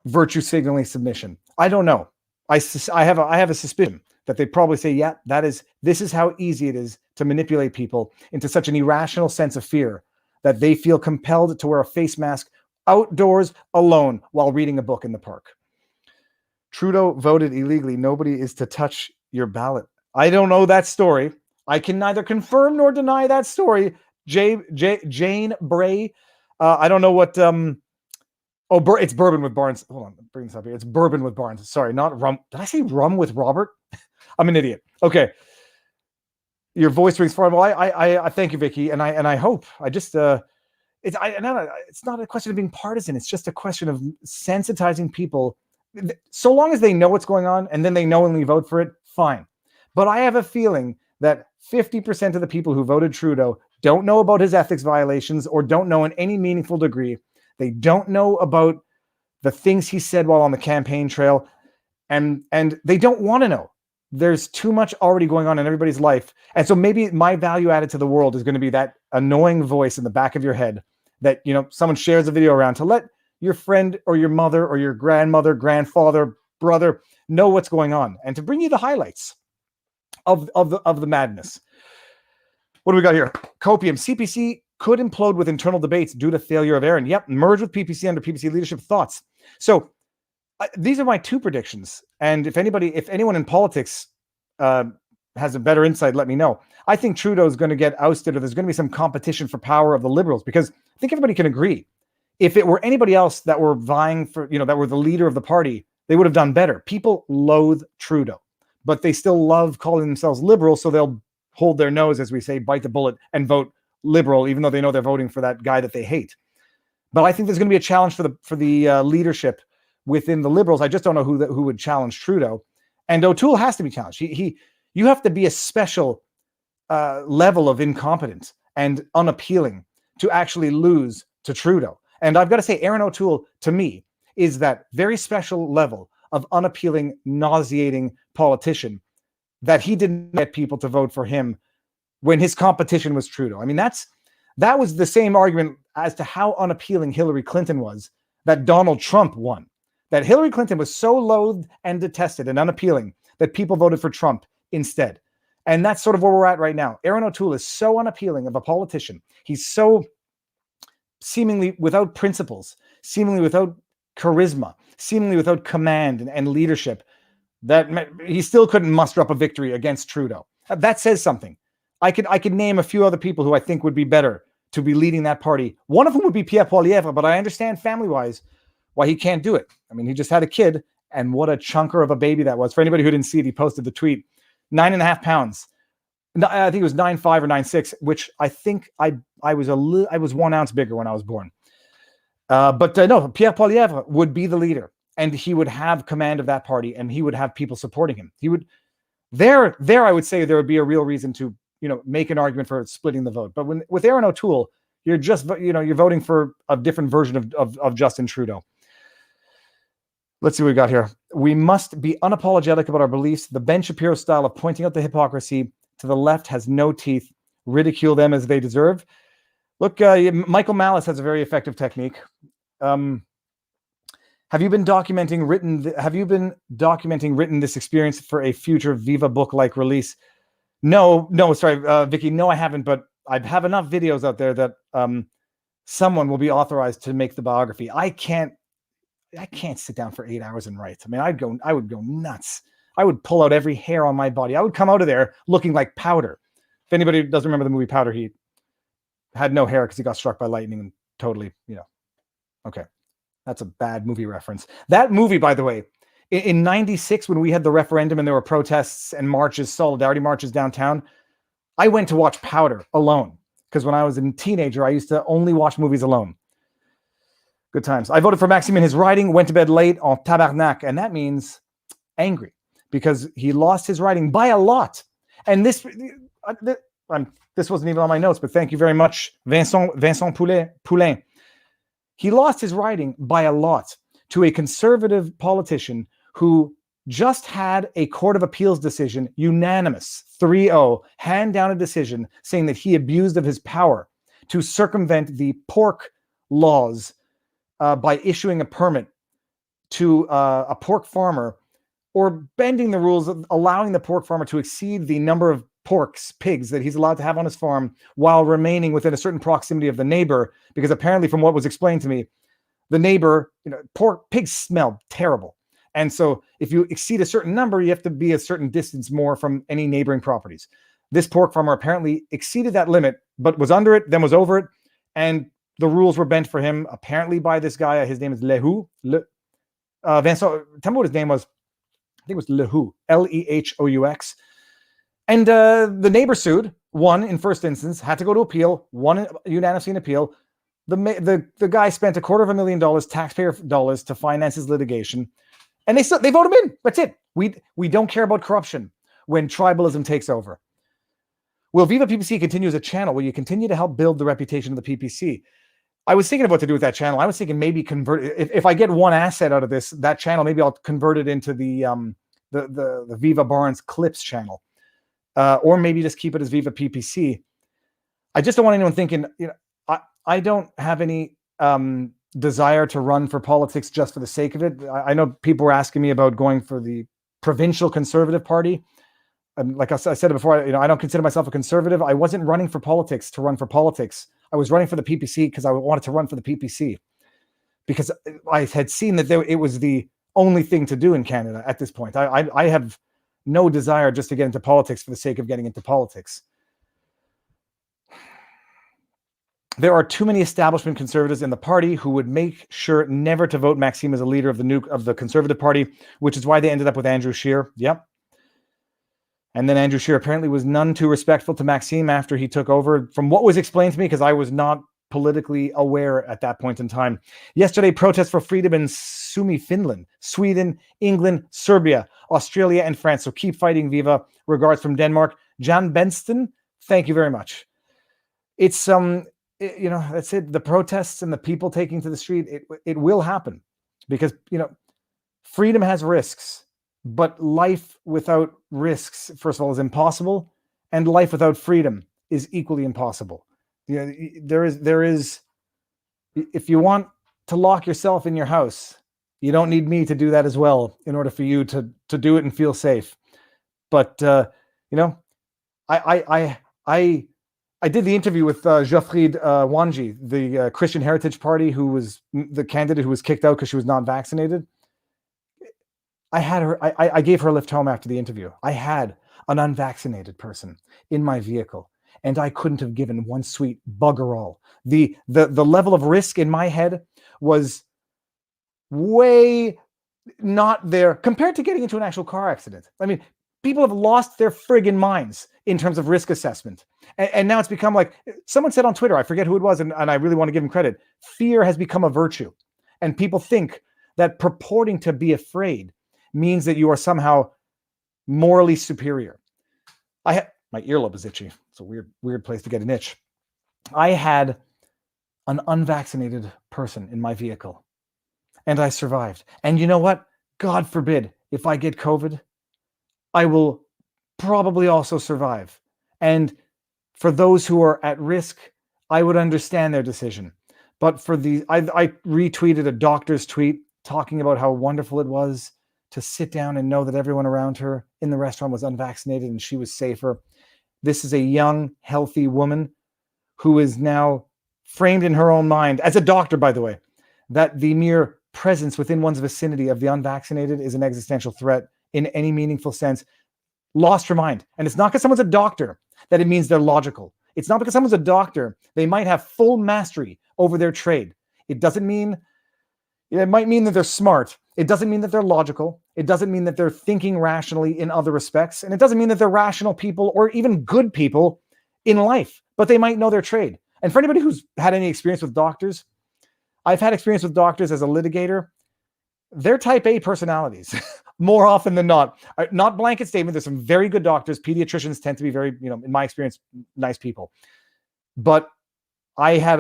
virtue signaling submission? I don't know. I have a suspicion that they probably say, yeah, this is how easy it is to manipulate people into such an irrational sense of fear that they feel compelled to wear a face mask outdoors alone while reading a book in the park. Trudeau voted illegally. Nobody is to touch your ballot. I don't know that story. I can neither confirm nor deny that story. Jane Bray. I don't know what. It's bourbon with Barnes. Hold on, bring this up here. It's bourbon with Barnes. Sorry, not rum. Did I say rum with Robert? I'm an idiot. Okay. Your voice rings far. Well, I thank you, Vicky, and I hope. I just it's not a question of being partisan. It's just a question of sensitizing people. So long as they know what's going on and then they knowingly vote for it, fine. But I have a feeling that 50% of the people who voted Trudeau don't know about his ethics violations or don't know in any meaningful degree. They don't know about the things he said while on the campaign trail, and they don't want to know. There's too much already going on in everybody's life. And so maybe my value added to the world is going to be that annoying voice in the back of your head that, someone shares a video around to let your friend or your mother or your grandmother, grandfather, brother know what's going on and to bring you the highlights of the madness. What do we got here? Copium. CPC could implode with internal debates due to failure of Aaron. Yep. Merge with PPC under PPC leadership. Thoughts? So these are my two predictions. And if anyone in politics has a better insight, let me know. I think Trudeau is going to get ousted, or there's going to be some competition for power of the Liberals, because I think everybody can agree. If it were anybody else that were vying for, that were the leader of the party, they would have done better. People loathe Trudeau, but they still love calling themselves liberal. So they'll hold their nose, as we say, bite the bullet and vote liberal, even though they know they're voting for that guy that they hate. But I think there's going to be a challenge for the leadership within the Liberals. I just don't know who would challenge Trudeau. And O'Toole has to be challenged. You have to be a special level of incompetent and unappealing to actually lose to Trudeau. And I've got to say, Aaron O'Toole, to me, is that very special level of unappealing, nauseating politician that he didn't get people to vote for him when his competition was Trudeau. I mean, that was the same argument as to how unappealing Hillary Clinton was that Donald Trump won. That Hillary Clinton was so loathed and detested and unappealing that people voted for Trump instead. And that's sort of where we're at right now. Aaron O'Toole is so unappealing of a politician. He's so seemingly without principles, seemingly without charisma, seemingly without command and leadership, that he still couldn't muster up a victory against Trudeau. That says something. I could name a few other people who I think would be better to be leading that party. One of them would be Pierre Poilievre, but I understand family-wise why he can't do it. I mean, he just had a kid, and what a chunker of a baby that was. For anybody who didn't see it, he posted the tweet, 9.5 pounds. I think it was 9.5 or 9.6, which I think I was 1 ounce bigger when I was born. But no, Pierre Poilievre would be the leader, and he would have command of that party, and he would have people supporting him. He would there. I would say there would be a real reason to make an argument for splitting the vote. But with Aaron O'Toole, you're just you're voting for a different version of Justin Trudeau. Let's see what we got here. We must be unapologetic about our beliefs. The Ben Shapiro style of pointing out the hypocrisy to the left has no teeth. Ridicule them as they deserve. Look, Michael Malice has a very effective technique. Have you been documenting written this experience for a future Viva book-like release? No, sorry, Vicky. No, I haven't. But I have enough videos out there that someone will be authorized to make the biography. I can't sit down for 8 hours and write. I mean, I would go nuts. I would pull out every hair on my body. I would come out of there looking like Powder. If anybody doesn't remember the movie Powder, he had no hair because he got struck by lightning and totally, okay. That's a bad movie reference. That movie, by the way, in 96, when we had the referendum and there were protests and marches, solidarity marches downtown, I went to watch Powder alone. Because when I was a teenager, I used to only watch movies alone. Good times. I voted for Maxime in his riding, went to bed late en tabarnak, and that means angry because he lost his riding by a lot. And this wasn't even on my notes, but thank you very much, Vincent Poulain. He lost his riding by a lot to a conservative politician who just had a Court of Appeals decision, unanimous, 3-0, hand down a decision saying that he abused of his power to circumvent the pork laws by issuing a permit to a pork farmer, or bending the rules of allowing the pork farmer to exceed the number of pigs that he's allowed to have on his farm while remaining within a certain proximity of the neighbor, because apparently from what was explained to me, the neighbor, pigs smell terrible. And so if you exceed a certain number, you have to be a certain distance more from any neighboring properties. This pork farmer apparently exceeded that limit, but was under it, then was over it. And the rules were bent for him, apparently by this guy. His name is Vincent, tell me what his name was. I think it was Lehou, Lehous. And the neighbor sued, won in first instance, had to go to appeal, won unanimously in appeal. The guy spent $250,000 taxpayer dollars to finance his litigation, and they vote him in. That's it. We don't care about corruption when tribalism takes over. Will Viva PPC continue as a channel? Will you continue to help build the reputation of the PPC? I was thinking of what to do with that channel. I was thinking maybe convert it. If I get one asset out of that channel, maybe I'll convert it into the Viva Barnes Clips channel. Or maybe just keep it as Viva PPC. I just don't want anyone thinking, I don't have any desire to run for politics just for the sake of it. I know people were asking me about going for the provincial Conservative Party. Like I said it before, I don't consider myself a conservative. I wasn't running for politics to run for politics. I was running for the PPC because I wanted to run for the PPC, because I had seen that it was the only thing to do in Canada at this point. I have no desire just to get into politics for the sake of getting into politics. There are too many establishment conservatives in the party who would make sure never to vote Maxime as a leader of the Conservative Party, which is why they ended up with Andrew Scheer. Yep. And then Andrew Scheer apparently was none too respectful to Maxime after he took over, from what was explained to me, because I was not politically aware at that point in time. Yesterday, protests for freedom in Suomi, Finland, Sweden, England, Serbia, Australia, and France. So keep fighting, Viva. Regards from Denmark. Jan Benston, thank you very much. It's that's it. The protests and the people taking to the street, it will happen, because freedom has risks, but life without risks, first of all, is impossible, and life without freedom is equally impossible. There is, if you want to lock yourself in your house, you don't need me to do that as well in order for you to do it and feel safe. But I did the interview with Geoffrey Wanji, the Christian Heritage Party, who was the candidate who was kicked out because she was not vaccinated. I gave her a lift home after the interview. I had an unvaccinated person in my vehicle, and I couldn't have given one sweet bugger all. The level of risk in my head was way not there compared to getting into an actual car accident. I mean, people have lost their friggin' minds in terms of risk assessment. And now it's become like, someone said on Twitter, I forget who it was, and I really want to give him credit, fear has become a virtue. And people think that purporting to be afraid means that you are somehow morally superior. My earlobe is itchy. It's a weird place to get an itch. I had an unvaccinated person in my vehicle, and I survived. And you know what? God forbid, if I get COVID, I will probably also survive. And for those who are at risk, I would understand their decision. But for I retweeted a doctor's tweet talking about how wonderful it was to sit down and know that everyone around her in the restaurant was unvaccinated and she was safer. This is a young, healthy woman who is now framed in her own mind, as a doctor, by the way, that the mere presence within one's vicinity of the unvaccinated is an existential threat in any meaningful sense. Lost her mind. And it's not because someone's a doctor that it means they're logical. It's not because someone's a doctor they might have full mastery over their trade. It might mean that they're smart. It doesn't mean that they're logical. It doesn't mean that they're thinking rationally in other respects. And it doesn't mean that they're rational people or even good people in life, but they might know their trade. And for anybody who's had any experience with doctors, I've had experience with doctors as a litigator. They're type A personalities. more often than not. Not blanket statement. There's some very good doctors. Pediatricians tend to be very, in my experience, nice people. But I had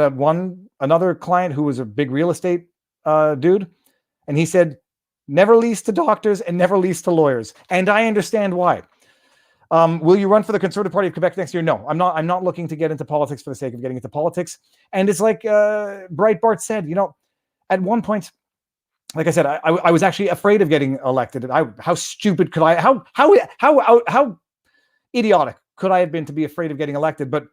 another client who was a big real estate dude, and he said, never lease to doctors and never lease to lawyers. And I understand why. Will you run for the Conservative Party of Quebec next year? No, I'm not looking to get into politics for the sake of getting into politics. And it's like Breitbart said, at one point, like I said, I was actually afraid of getting elected. How stupid could I? How idiotic could I have been to be afraid of getting elected? But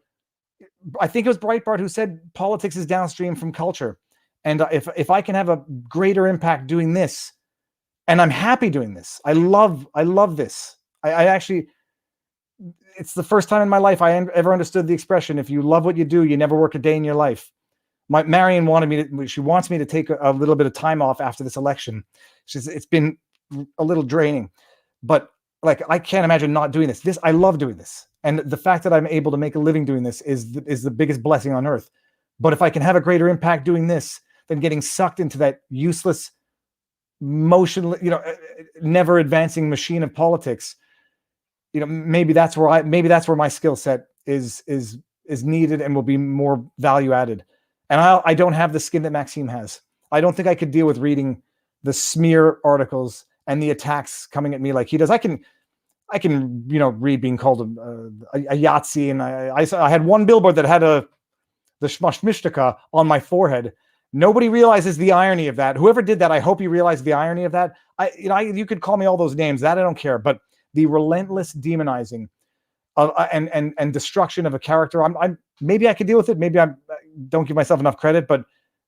I think it was Breitbart who said politics is downstream from culture, and if I can have a greater impact doing this, and I'm happy doing this, I love this. I actually, it's the first time in my life I ever understood the expression: if you love what you do, you never work a day in your life. Marion she wants me to take a little bit of time off after this election. She says it's been a little draining, but like I can't imagine not doing this. I love doing this. And the fact that I'm able to make a living doing this is the biggest blessing on earth. But if I can have a greater impact doing this than getting sucked into that useless, motionless, never advancing machine of politics, maybe that's where my skill set is needed and will be more value added. And I don't have the skin that Maxime has. I don't think I could deal with reading the smear articles and the attacks coming at me like he does. I can read being called a Yahtzee, and I had one billboard that had the Shmashmishtaka on my forehead. Nobody realizes the irony of that. Whoever did that, I hope you realize the irony of that. You could call me all those names. That I don't care. But the relentless demonizing of and destruction of a character, maybe I could deal with it. Maybe I don't give myself enough credit. But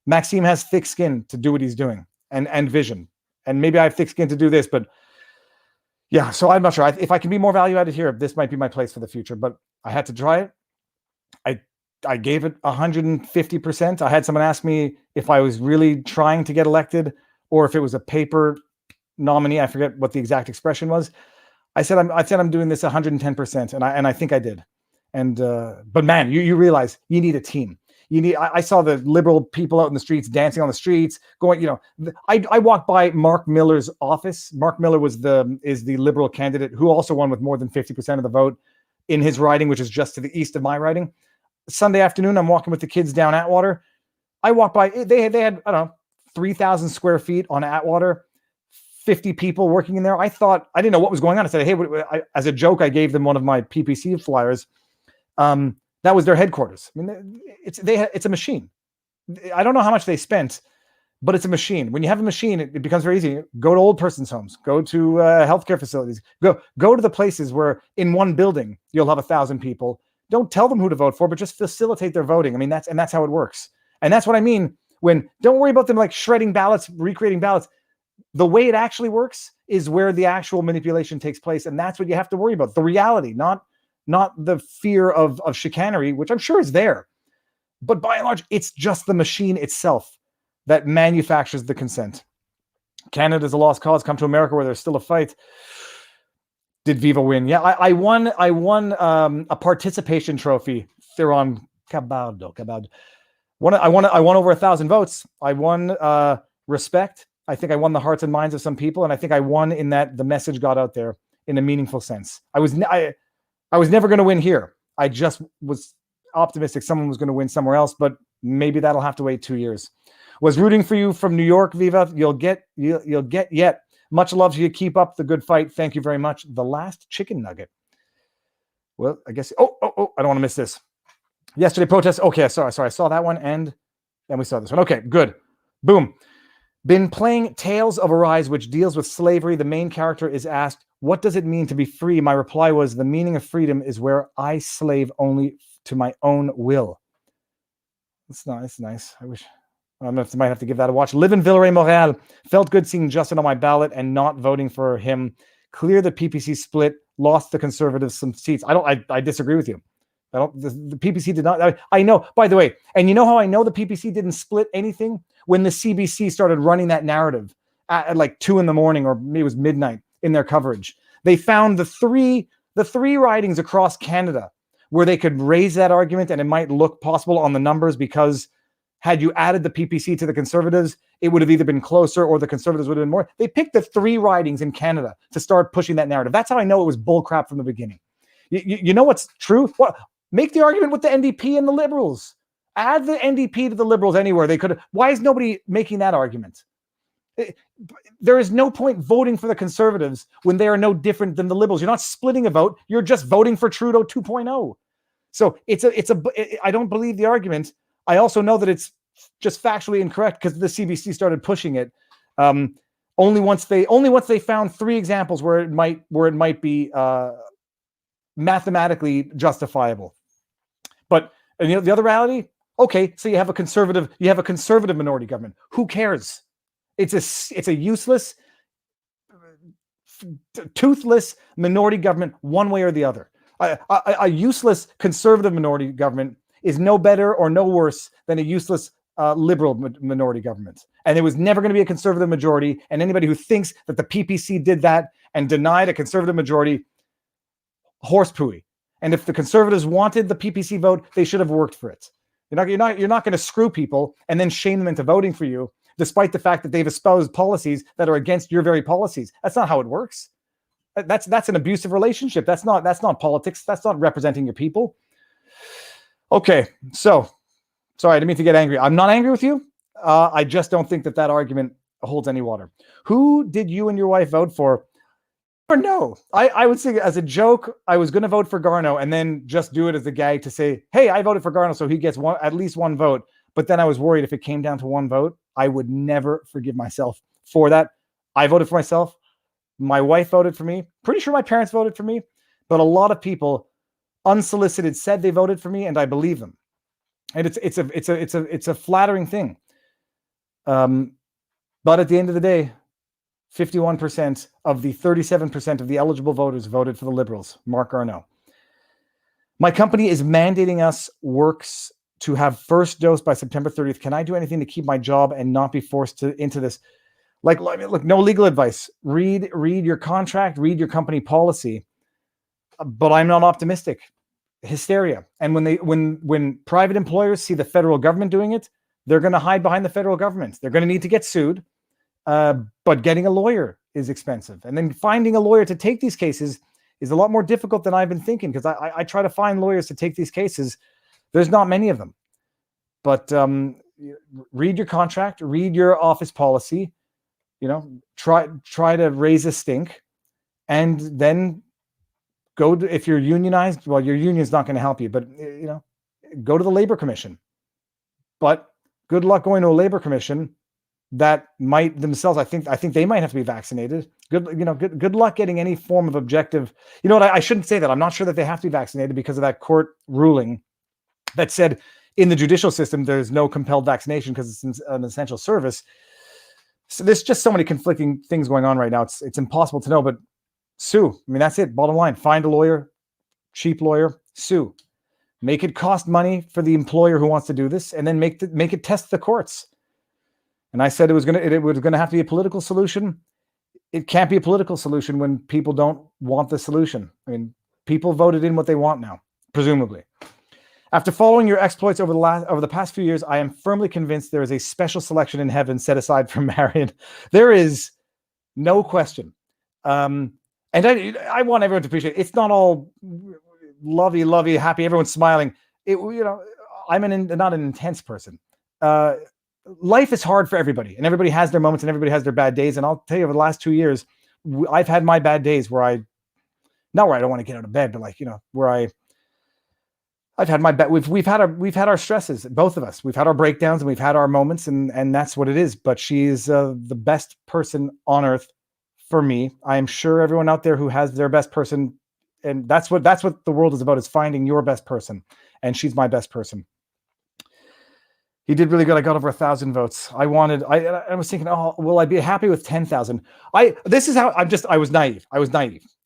Maxime has thick skin to do what he's doing and vision. And maybe I have thick skin to do this, but yeah, so I'm not sure. If I can be more value added here, this might be my place for the future, but I had to try it. I gave it 150%. I had someone ask me if I was really trying to get elected or if it was a paper nominee. I forget what the exact expression was. I said I'm doing this 110%, and I think I did. And but man, you realize you need a team. I saw the liberal people out in the streets dancing on the streets, going. I walked by Mark Miller's office. Mark Miller is the liberal candidate who also won with more than 50% of the vote in his riding, which is just to the east of my riding. Sunday afternoon, I'm walking with the kids down Atwater. I walked by. They had I don't know 3,000 square feet on Atwater, 50 people working in there. I didn't know what was going on. I said, hey, as a joke, I gave them one of my PPC flyers. That was their headquarters. I mean, it's a machine. I don't know how much they spent, but it's a machine. When you have a machine, it becomes very easy. Go to old person's homes. Go to healthcare facilities. Go to the places where in one building you'll have 1,000 people. Don't tell them who to vote for, but just facilitate their voting. I mean, that's how it works. And that's what I mean when don't worry about them like shredding ballots, recreating ballots. The way it actually works is where the actual manipulation takes place, and that's what you have to worry about. The reality, not the fear of chicanery, which I'm sure is there. But by and large, it's just the machine itself that manufactures the consent. Canada's a lost cause. Come to America where there's still a fight. Did Viva win? Yeah, I won a participation trophy. Theron Cabaldo. I won over 1,000 votes. I won respect. I think I won the hearts and minds of some people, and I think I won in that the message got out there in a meaningful sense. I was never going to win here. I just was optimistic someone was going to win somewhere else, but maybe that'll have to wait 2 years. Was rooting for you from New York, Viva. You'll get yet. Much love to you. Keep up the good fight. Thank you very much. The last chicken nugget. Well, I guess. Oh! I don't want to miss this. Yesterday protest. Okay, sorry. I saw that one, and then we saw this one. Okay, good. Boom. Been playing Tales of Arise, which deals with slavery. The main character is asked, "What does it mean to be free?" My reply was, "The meaning of freedom is where I slave only to my own will." It's nice. I wish. I might have to give that a watch. Live in Villeray-Montréal. Felt good seeing Justin on my ballot and not voting for him. Clear the PPC split. Lost the Conservatives some seats. I disagree with you. The PPC did not. I know, by the way, and you know how I know the PPC didn't split anything? When the CBC started running that narrative at like 2 a.m, or maybe it was midnight in their coverage. They found the three ridings across Canada where they could raise that argument and it might look possible on the numbers because had you added the PPC to the Conservatives, it would have either been closer or the Conservatives would have been more. They picked the 3 ridings in Canada to start pushing that narrative. That's how I know it was bullcrap from the beginning. You know what's true? Well, make the argument with the NDP and the Liberals. Add the NDP to the Liberals anywhere. They could. Why is nobody making that argument? There is no point voting for the Conservatives when they are no different than the Liberals. You're not splitting a vote. You're just voting for Trudeau 2.0. So I don't believe the argument. I also know that it's just factually incorrect because the CBC started pushing it. Only once they found 3 examples where it might be mathematically justifiable. But the other reality, okay, so you have a conservative minority government. Who cares? It's a useless, toothless minority government, one way or the other. A useless conservative minority government is no better or no worse than a useless liberal minority government. And there was never going to be a conservative majority. And anybody who thinks that the PPC did that and denied a conservative majority, horse pooey. And if the Conservatives wanted the PPC vote, they should have worked for it. You're not going to screw people and then shame them into voting for you, despite the fact that they've espoused policies that are against your very policies. That's not how it works. That's an abusive relationship. That's not politics. That's not representing your people. Okay, so sorry, I didn't mean to get angry. I'm not angry with you. I just don't think that argument holds any water. Who did you and your wife vote for? Or no, I would say as a joke, I was going to vote for Garneau and then just do it as a gag to say, hey, I voted for Garneau, so he gets at least one vote. But then I was worried if it came down to one vote, I would never forgive myself for that. I voted for myself. My wife voted for me. Pretty sure my parents voted for me. But a lot of people unsolicited said they voted for me, and I believe them. And it's a flattering thing. But at the end of the day, 51% of the 37% of the eligible voters voted for the Liberals, Mark Garneau. My company is mandating us works to have first dose by September 30th. Can I do anything to keep my job and not be forced into this? Look, no legal advice. Read your contract, read your company policy. But I'm not optimistic. Hysteria. And when private employers see the federal government doing it, they're going to hide behind the federal government. They're going to need to get sued. But getting a lawyer is expensive. And then finding a lawyer to take these cases is a lot more difficult than I've been thinking, because I try to find lawyers to take these cases. There's not many of them. But read your contract, read your office policy, try to raise a stink, and then go to, if you're unionized, well, your union's not going to help you, but go to the Labor Commission. But good luck going to a Labor Commission that might themselves, I think they might have to be vaccinated. Good luck getting any form of objective. You know what? I shouldn't say that. I'm not sure that they have to be vaccinated because of that court ruling that said in the judicial system there's no compelled vaccination because it's an essential service. So there's just so many conflicting things going on right now. It's impossible to know. But sue. I mean, that's it. Bottom line: find a lawyer, cheap lawyer, sue. Make it cost money for the employer who wants to do this, and then make it test the courts. And I said it was gonna have to be a political solution. It can't be a political solution when people don't want the solution. I mean, people voted in what they want now, presumably. After following your exploits over the past few years, I am firmly convinced there is a special selection in heaven set aside for Marion. There is no question. And I want everyone to appreciate it. It's not all lovey, happy, everyone's smiling. I'm not an intense person. Life is hard for everybody, and everybody has their moments and everybody has their bad days. And I'll tell you, over the last 2 years, I've had my bad days where not where I don't want to get out of bed, but where I've had my bad. We've had our stresses, both of us. We've had our breakdowns and we've had our moments, and that's what it is. But she's the best person on earth for me. I am sure everyone out there who has their best person, and that's what the world is about, is finding your best person. And she's my best person. He did really good. I got over 1,000 votes. I was thinking, oh, will I be happy with 10,000? I was naive.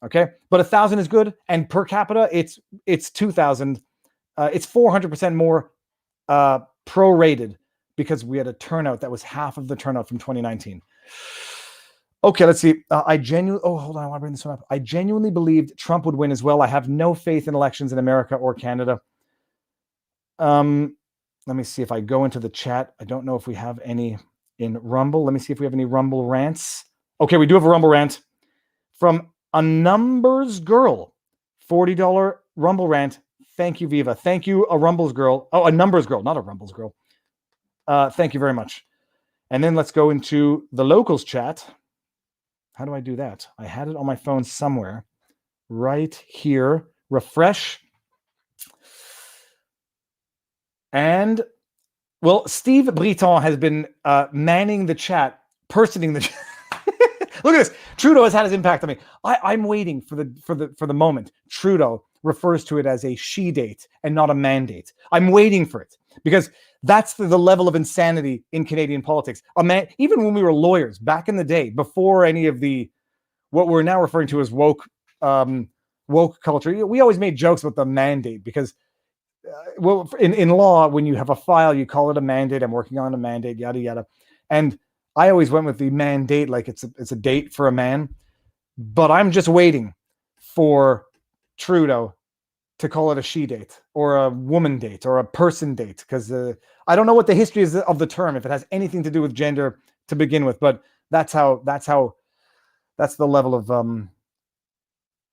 Okay. But 1,000 is good. And per capita, it's 2,000. It's 400% more prorated because we had a turnout that was half of the turnout from 2019. Okay, let's see. Hold on. I want to bring this one up. I genuinely believed Trump would win as well. I have no faith in elections in America or Canada. Let me see if I go into the chat. I don't know if we have any in Rumble. Let me see if we have any Rumble rants. Okay, we do have a Rumble rant from a numbers girl. $40 Rumble rant. Thank you, Viva. Thank you, a Rumbles girl. Oh, a numbers girl, not a Rumbles girl. Thank you very much. And then let's go into the locals chat. How do I do that? I had it on my phone somewhere. Right here. Refresh. And, well, Steve Briton has been manning the chat, personing the chat. Look at this. Trudeau has had his impact on me. I'm waiting for the moment Trudeau refers to it as a she date and not a mandate. I'm waiting for it because that's the level of insanity in Canadian politics. Even when we were lawyers back in the day, before any of the what we're now referring to as woke culture, we always made jokes about the mandate because in law, when you have a file, you call it a mandate. I'm working on a mandate, yada yada, and I always went with the mandate like it's a date for a man, but I'm just waiting for Trudeau to call it a she date or a woman date or a person date because I don't know what the history is of the term, if it has anything to do with gender to begin with, but that's the level of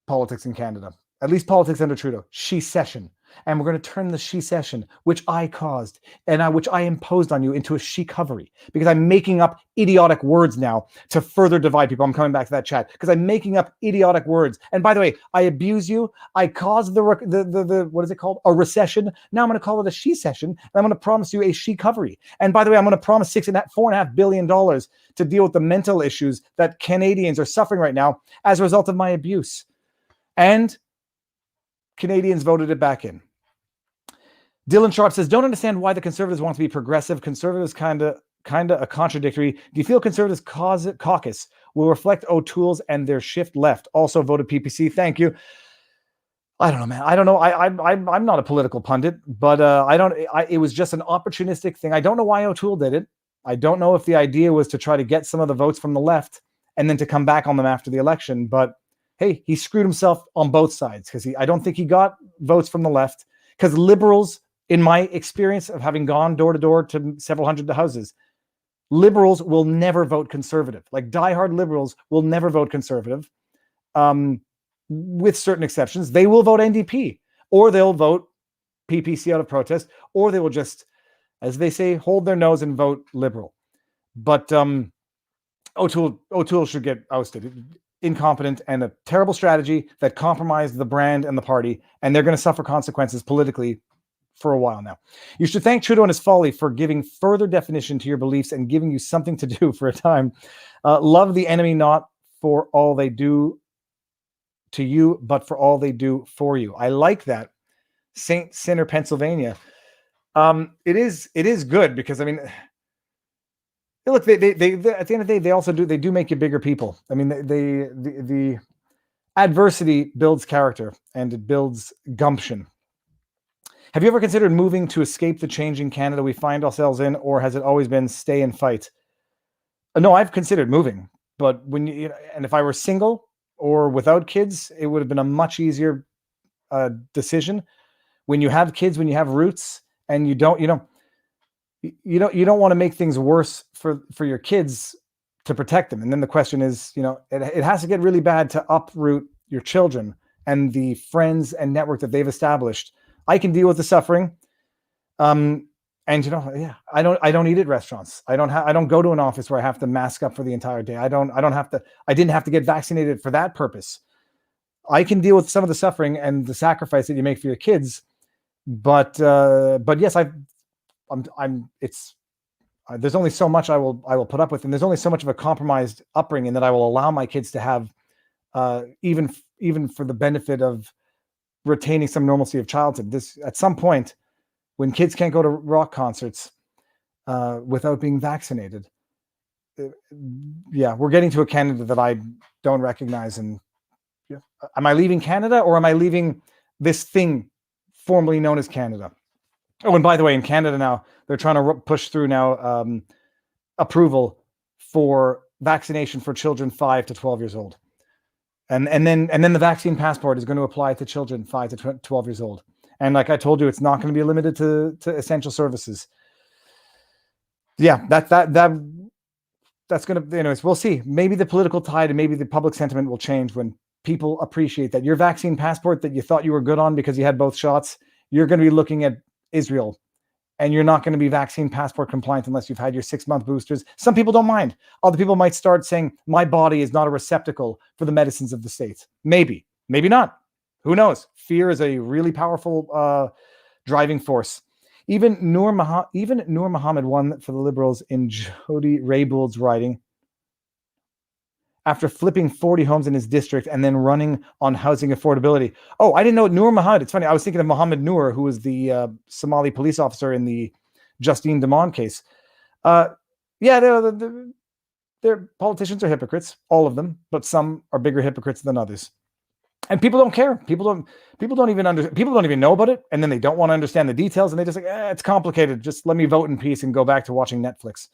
politics in Canada, at least politics under Trudeau. She session. And we're going to turn the she session, which I caused and which I imposed on you, into a she covery because I'm making up idiotic words now to further divide people. I'm coming back to that chat because I'm making up idiotic words. And by the way, I abuse you. I caused the what is it called? A recession. Now I'm going to call it a she session. And I'm going to promise you a she covery. And by the way, I'm going to promise $4.5 billion to deal with the mental issues that Canadians are suffering right now as a result of my abuse. And Canadians voted it back in. Dylan Sharp says, don't understand why the Conservatives want to be progressive. Conservatives kind of a contradictory. Do you feel Conservatives caucus will reflect O'Toole's and their shift left? Also voted PPC. Thank you. I don't know, man. I don't know. I'm not a political pundit, but it was just an opportunistic thing. I don't know why O'Toole did it. I don't know if the idea was to try to get some of the votes from the left and then to come back on them after the election. But hey, he screwed himself on both sides because I don't think he got votes from the left because liberals, in my experience of having gone door to door to several hundred houses, liberals will never vote conservative. Like diehard liberals will never vote conservative, with certain exceptions. They will vote NDP or they'll vote PPC out of protest, or they will just, as they say, hold their nose and vote liberal. But O'Toole should get ousted. Incompetent and a terrible strategy that compromised the brand and the party, and they're going to suffer consequences politically for a while now. You should thank Trudeau and his folly for giving further definition to your beliefs and giving you something to do for a time. Love the enemy not for all they do to you, but for all they do for you. I like that. St. Sinner, Pennsylvania. It is good because, I mean, look, they at the end of the day, they do make you bigger people. I mean, the adversity builds character and it builds gumption. Have you ever considered moving to escape the changing Canada we find ourselves in, or has it always been stay and fight? No, I've considered moving, but and if I were single or without kids, it would have been a much easier decision. When you have kids, when you have roots, and you don't want to make things worse for your kids to protect them. And then the question is, it has to get really bad to uproot your children and the friends and network that they've established. I can deal with the suffering. I don't eat at restaurants. I don't go to an office where I have to mask up for the entire day. I didn't have to get vaccinated for that purpose. I can deal with some of the suffering and the sacrifice that you make for your kids. But yes, there's only so much I will put up with, and there's only so much of a compromised upbringing that I will allow my kids to have, even for the benefit of retaining some normalcy of childhood. This, at some point, when kids can't go to rock concerts without being vaccinated, we're getting to a Canada that I don't recognize. And am I leaving Canada, or am I leaving this thing formerly known as Canada? Oh, and by the way, in Canada now, they're trying to push through now approval for vaccination for children 5 to 12 years old. And then the vaccine passport is going to apply to children 5 to 12 years old. And like I told you, it's not going to be limited to essential services. Yeah, that that's going to, anyways, we'll see. Maybe the political tide and maybe the public sentiment will change when people appreciate that your vaccine passport that you thought you were good on because you had both shots, you're going to be looking at Israel, and you're not going to be vaccine passport compliant unless you've had your 6-month boosters. Some people don't mind. Other people might start saying, my body is not a receptacle for the medicines of the states. Maybe not. Who knows? Fear is a really powerful driving force. Even Nur Muhammad won for the Liberals in Jody Raybould's riding after flipping 40 homes in his district and then running on housing affordability. Oh, I didn't know Nur Muhammad. It's funny. I was thinking of Mohammed Noor, who was the Somali police officer in the Justine Damon case. Yeah, their politicians are hypocrites, all of them, but some are bigger hypocrites than others. And people don't care. People don't even know about it, and then they don't want to understand the details, and they just like, it's complicated. Just let me vote in peace and go back to watching Netflix.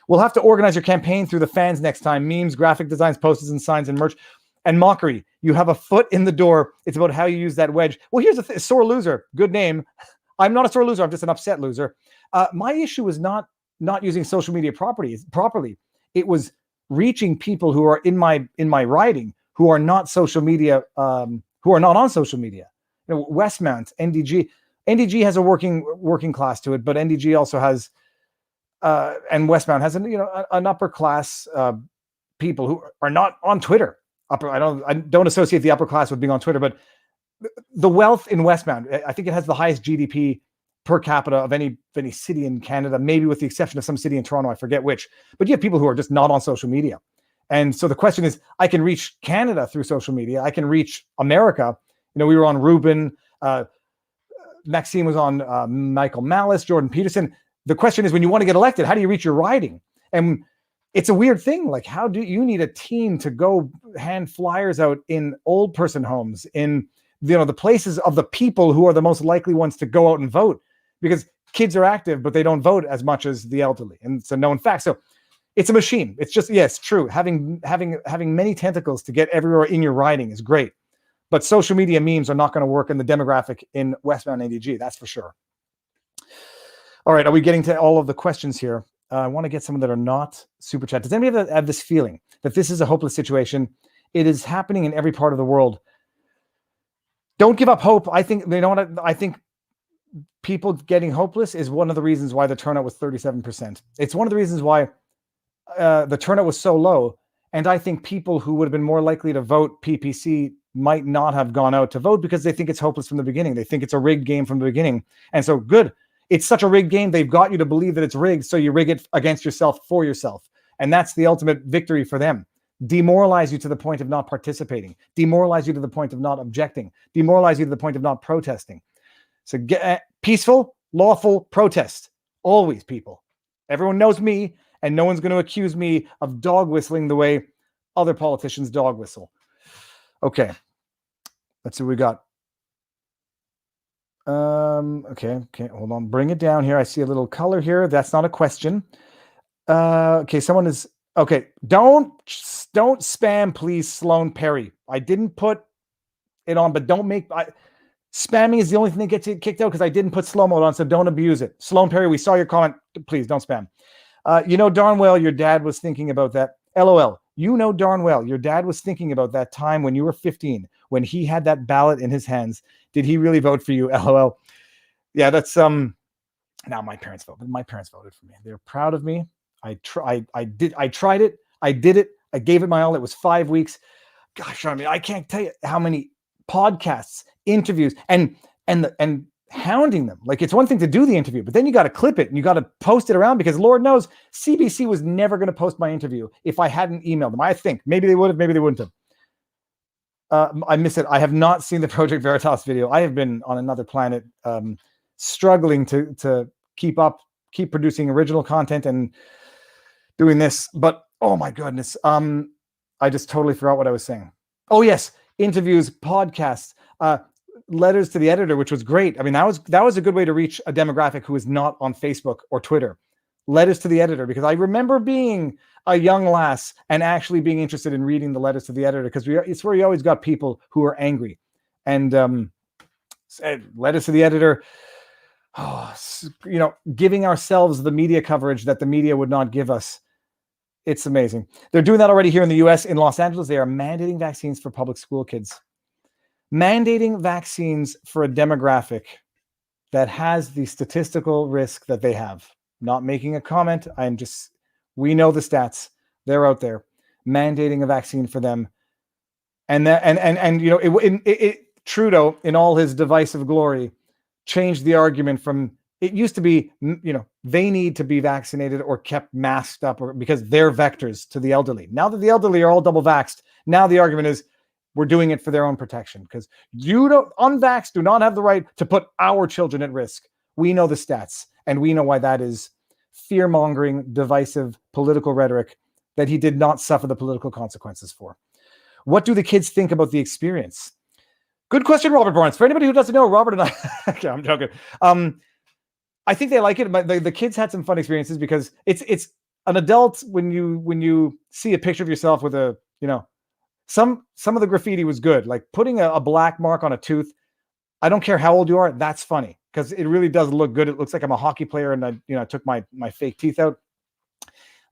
We'll have to organize your campaign through the fans next time. Memes, graphic designs, posters, and signs, and merch, and mockery. You have a foot in the door. It's about how you use that wedge. Well, here's the sore loser. Good name. I'm not a sore loser. I'm just an upset loser. My issue is not using social media properly. It was reaching people who are in my riding, who are not social media, who are not on social media. You know, Westmount, NDG has a working class to it, but NDG also has, and Westmount has an upper class people who are not on Twitter. I don't associate the upper class with being on Twitter, but the wealth in Westmount, I think it has the highest GDP per capita of any city in Canada, maybe with the exception of some city in Toronto, I forget which. But you have people who are just not on social media. And so the question is, I can reach Canada through social media. I can reach America. You know, we were on Ruben. Maxime was on Michael Malice, Jordan Peterson. The question is, when you want to get elected, how do you reach your riding? And it's a weird thing. Like, how do you need a team to go hand flyers out in old person homes, in the places of the people who are the most likely ones to go out and vote? Because kids are active, but they don't vote as much as the elderly. And it's a known fact. So it's a machine. It's just, yes, true. Having many tentacles to get everywhere in your riding is great. But social media memes are not going to work in the demographic in Westbound ADG. That's for sure. All right. Are we getting to all of the questions here? I want to get some that are not super chat. Does anybody have this feeling that this is a hopeless situation? It is happening in every part of the world. Don't give up hope. I think, I think people getting hopeless is one of the reasons why the turnout was 37%. It's one of the reasons why the turnout was so low. And I think people who would have been more likely to vote PPC might not have gone out to vote because they think it's hopeless from the beginning. They think it's a rigged game from the beginning. And so good. It's such a rigged game. They've got you to believe that it's rigged. So you rig it against yourself for yourself. And that's the ultimate victory for them. Demoralize you to the point of not participating. Demoralize you to the point of not objecting. Demoralize you to the point of not protesting. So get peaceful, lawful protest. Always, people. Everyone knows me, and no one's going to accuse me of dog whistling the way other politicians dog whistle. Okay. Let's see what we got. Okay, hold on. Bring it down here. I see a little color here. That's not a question. Okay, someone is... Okay, don't spam, please, Sloan Perry. I didn't put it on, but don't make... spamming is the only thing that gets you kicked out because I didn't put slow mode on, so don't abuse it. Sloan Perry, we saw your comment. Please, don't spam. You know darn well your dad was thinking about that. LOL. You know darn well your dad was thinking about that time when you were 15, when he had that ballot in his hands. Did he really vote for you? LOL. Yeah, that's... Now my parents voted. My parents voted for me. They're proud of me. I tried it. I did it. I gave it my all. It was 5 weeks. Gosh, I mean, I can't tell you how many podcasts, interviews, and hounding them. Like, it's one thing to do the interview, but then you got to clip it and you got to post it around because Lord knows CBC was never going to post my interview if I hadn't emailed them. I think maybe they would have, maybe they wouldn't have. I miss it. I have not seen the Project Veritas video. I have been on another planet, struggling to keep producing original content and doing this. But oh my goodness, I just totally forgot what I was saying. Oh yes, interviews, podcasts, letters to the editor, which was great. I mean, that was a good way to reach a demographic who is not on Facebook or Twitter. Letters to the editor, because I remember being a young lass and actually being interested in reading the letters to the editor, because it's where you always got people who are angry. And letters to the editor, giving ourselves the media coverage that the media would not give us. It's amazing. They're doing that already here in the US. In Los Angeles, they are mandating vaccines for public school kids. Mandating vaccines for a demographic that has the statistical risk that they have. Not making a comment. We know the stats. They're out there. Mandating a vaccine for them. And Trudeau, in all his divisive glory, changed the argument from, it used to be, they need to be vaccinated or kept masked up because they're vectors to the elderly. Now that the elderly are all double vaxxed, now the argument is we're doing it for their own protection because unvaxxed do not have the right to put our children at risk. We know the stats, and we know why that is fear-mongering, divisive political rhetoric that he did not suffer the political consequences for. What do the kids think about the experience? Good question, Robert Barnes. For anybody who doesn't know, Robert and I, okay, I'm joking. I think they like it. But the kids had some fun experiences because it's an adult when you see a picture of yourself with a, some of the graffiti was good. Like putting a black mark on a tooth. I don't care how old you are. That's funny because it really does look good. It looks like I'm a hockey player and I took my fake teeth out.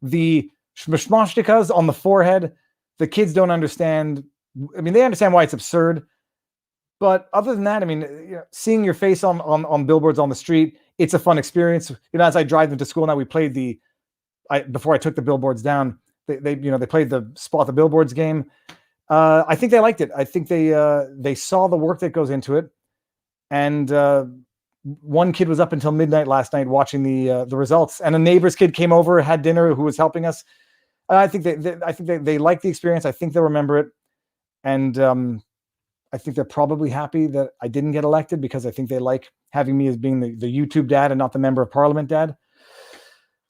The shmashtikas on the forehead, the kids don't understand. I mean, they understand why it's absurd. But other than that, I mean, seeing your face on billboards on the street, it's a fun experience. As I drive them to school now, we played before I took the billboards down, they played the Spot the Billboards game. I think they liked it. I think they saw the work that goes into it. And one kid was up until midnight last night watching the results, and a neighbor's kid came over, had dinner, who was helping us. I think they like the experience. I think they'll remember it. And I think they're probably happy that I didn't get elected because I think they like having me as being the YouTube dad and not the member of parliament dad.